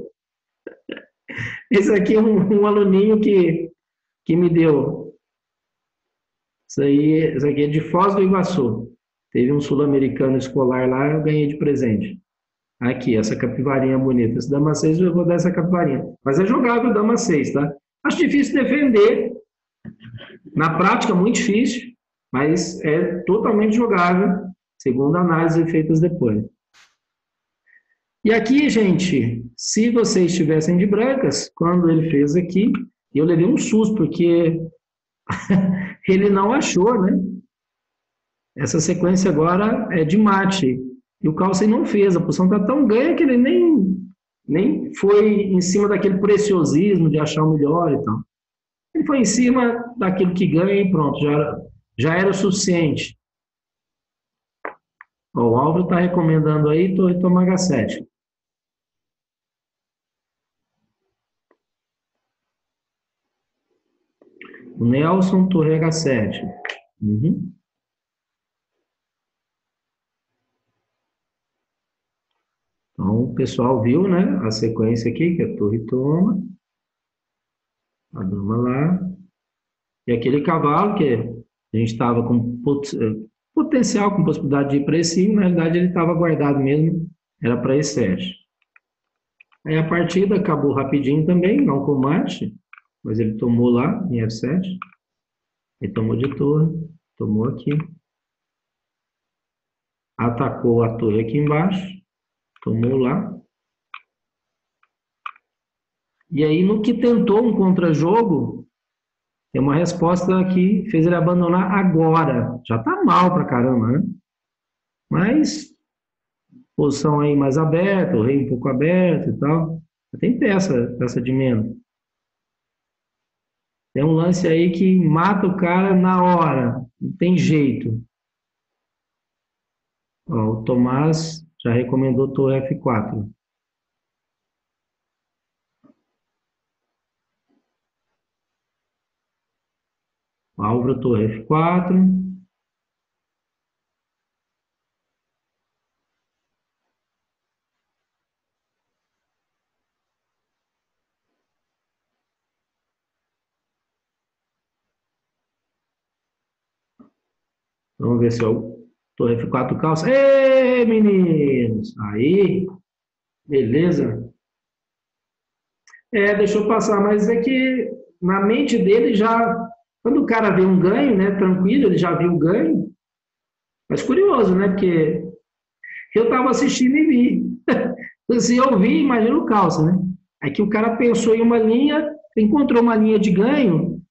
Esse aqui é um aluninho que me deu. Isso aqui é de Foz do Iguaçu. Teve um sul-americano escolar lá, eu ganhei de presente. Aqui, essa capivarinha bonita. Esse dama 6 eu vou dar essa capivarinha. Mas é jogável dama 6, tá? Acho difícil defender. Na prática, muito difícil, mas é totalmente jogável, segundo análises feitas depois. E aqui, gente, se vocês estivessem de brancas, quando ele fez aqui, eu levei um susto, porque ele não achou, né? Essa sequência agora é de mate. E o Carlsen não fez. A posição está tão ganha que ele nem foi em cima daquele preciosismo de achar o melhor e tal. Ele foi em cima daquilo que ganha e pronto, já era o suficiente. Ó, o Álvaro está recomendando aí torre toma H7. O Nelson, torre H7. Uhum. Então, o pessoal viu, né, a sequência aqui, que é torre toma, a dama lá, e aquele cavalo que a gente estava com potencial, com possibilidade de ir para E5, na realidade ele estava guardado mesmo, era para E7. Aí a partida acabou rapidinho também, não com mate, mas ele tomou lá em F7, ele tomou de torre, tomou aqui, atacou a torre aqui embaixo, tomou lá. E aí, no que tentou um contra-jogo, tem uma resposta que fez ele abandonar agora. Já tá mal pra caramba, né? Mas, posição aí mais aberta, o rei um pouco aberto e tal. Tem peça de menos. Tem um lance aí que mata o cara na hora. Não tem jeito. Ó, o Tomás já recomendou torre F4. Álvaro, torre F4. Vamos ver se eu torre F4 calça. Ê, meninos! Aí, beleza. Deixou passar, mas é que na mente dele já, quando o cara vê um ganho, né, tranquilo, ele já viu o ganho, mas curioso, né, porque eu estava assistindo e vi. Se eu vi, imagina o calça, né? É que o cara pensou em uma linha, encontrou uma linha de ganho,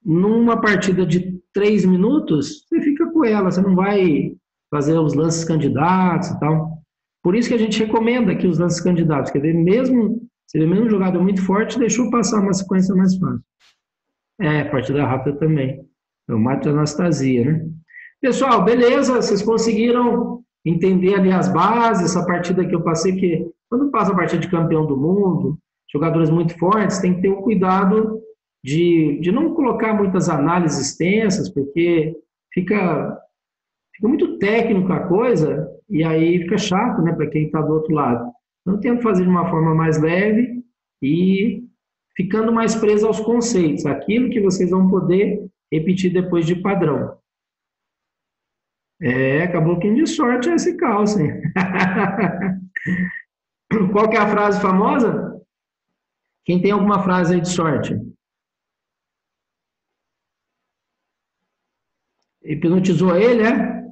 numa partida de 3 minutos, você fica com ela, você não vai fazer os lances candidatos e tal. Por isso que a gente recomenda aqui os lances candidatos, quer ver, mesmo se ele mesmo um jogador muito forte, deixou passar uma sequência mais fácil. Partida rápida também. É o Márcio Anastasia, né? Pessoal, beleza? Vocês conseguiram entender ali as bases, essa partida que eu passei, que quando passa a partida de campeão do mundo, jogadores muito fortes, tem que ter o cuidado de não colocar muitas análises extensas, porque fica muito técnico a coisa, e aí fica chato, né, para quem está do outro lado. Então, eu tento fazer de uma forma mais leve e ficando mais preso aos conceitos, aquilo que vocês vão poder repetir depois de padrão. Acabou que de sorte é esse calço, hein? Qual que é a frase famosa? Quem tem alguma frase aí de sorte? Hipnotizou ele, é?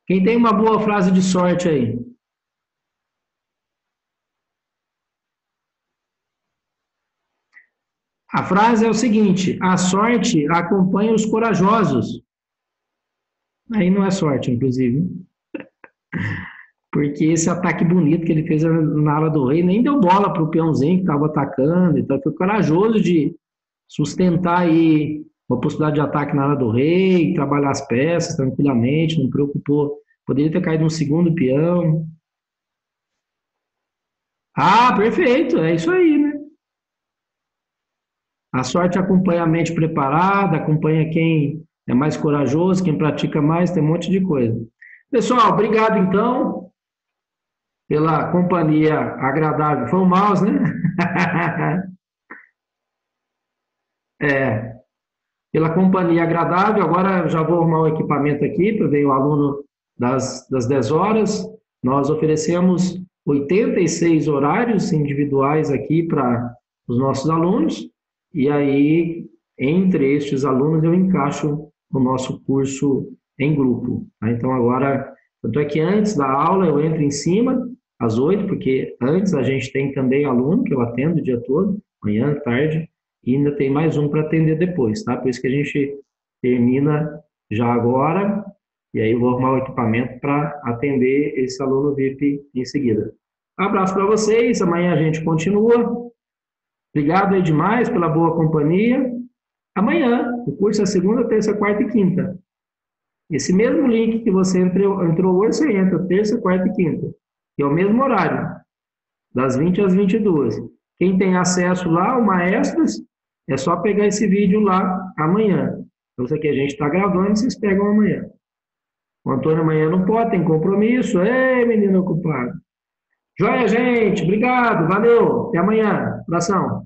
Quem tem uma boa frase de sorte aí? A frase é o seguinte: a sorte acompanha os corajosos. Aí não é sorte, inclusive, porque esse ataque bonito que ele fez na ala do rei nem deu bola para o peãozinho que estava atacando, então foi corajoso de sustentar aí uma possibilidade de ataque na ala do rei, trabalhar as peças tranquilamente, não preocupou. Poderia ter caído um segundo peão. Ah, perfeito, é isso aí, né? A sorte acompanha a mente preparada, acompanha quem é mais corajoso, quem pratica mais, tem um monte de coisa. Pessoal, obrigado então pela companhia agradável. Foi o mouse, né? É, pela companhia agradável. Agora já vou arrumar o equipamento aqui para ver o aluno das 10 horas. Nós oferecemos 86 horários individuais aqui para os nossos alunos. E aí, entre estes alunos, eu encaixo o nosso curso em grupo. Tá? Então, agora, tanto é que antes da aula eu entro em cima, às 8, porque antes a gente tem também aluno que eu atendo o dia todo, manhã, tarde, e ainda tem mais um para atender depois, tá? Por isso que a gente termina já agora, e aí eu vou arrumar o equipamento para atender esse aluno VIP em seguida. Um abraço para vocês, amanhã a gente continua. Obrigado aí demais pela boa companhia. Amanhã, o curso é segunda, terça, quarta e quinta. Esse mesmo link que você entrou hoje, você entra terça, quarta e quinta. E é o mesmo horário, das 20 às 22. Quem tem acesso lá, o Maestros, é só pegar esse vídeo lá amanhã. Então, isso aqui a gente está gravando, vocês pegam amanhã. O Antônio amanhã não pode, tem compromisso. Ei, menino ocupado. Joia, gente. Obrigado. Valeu. Até amanhã. Abração.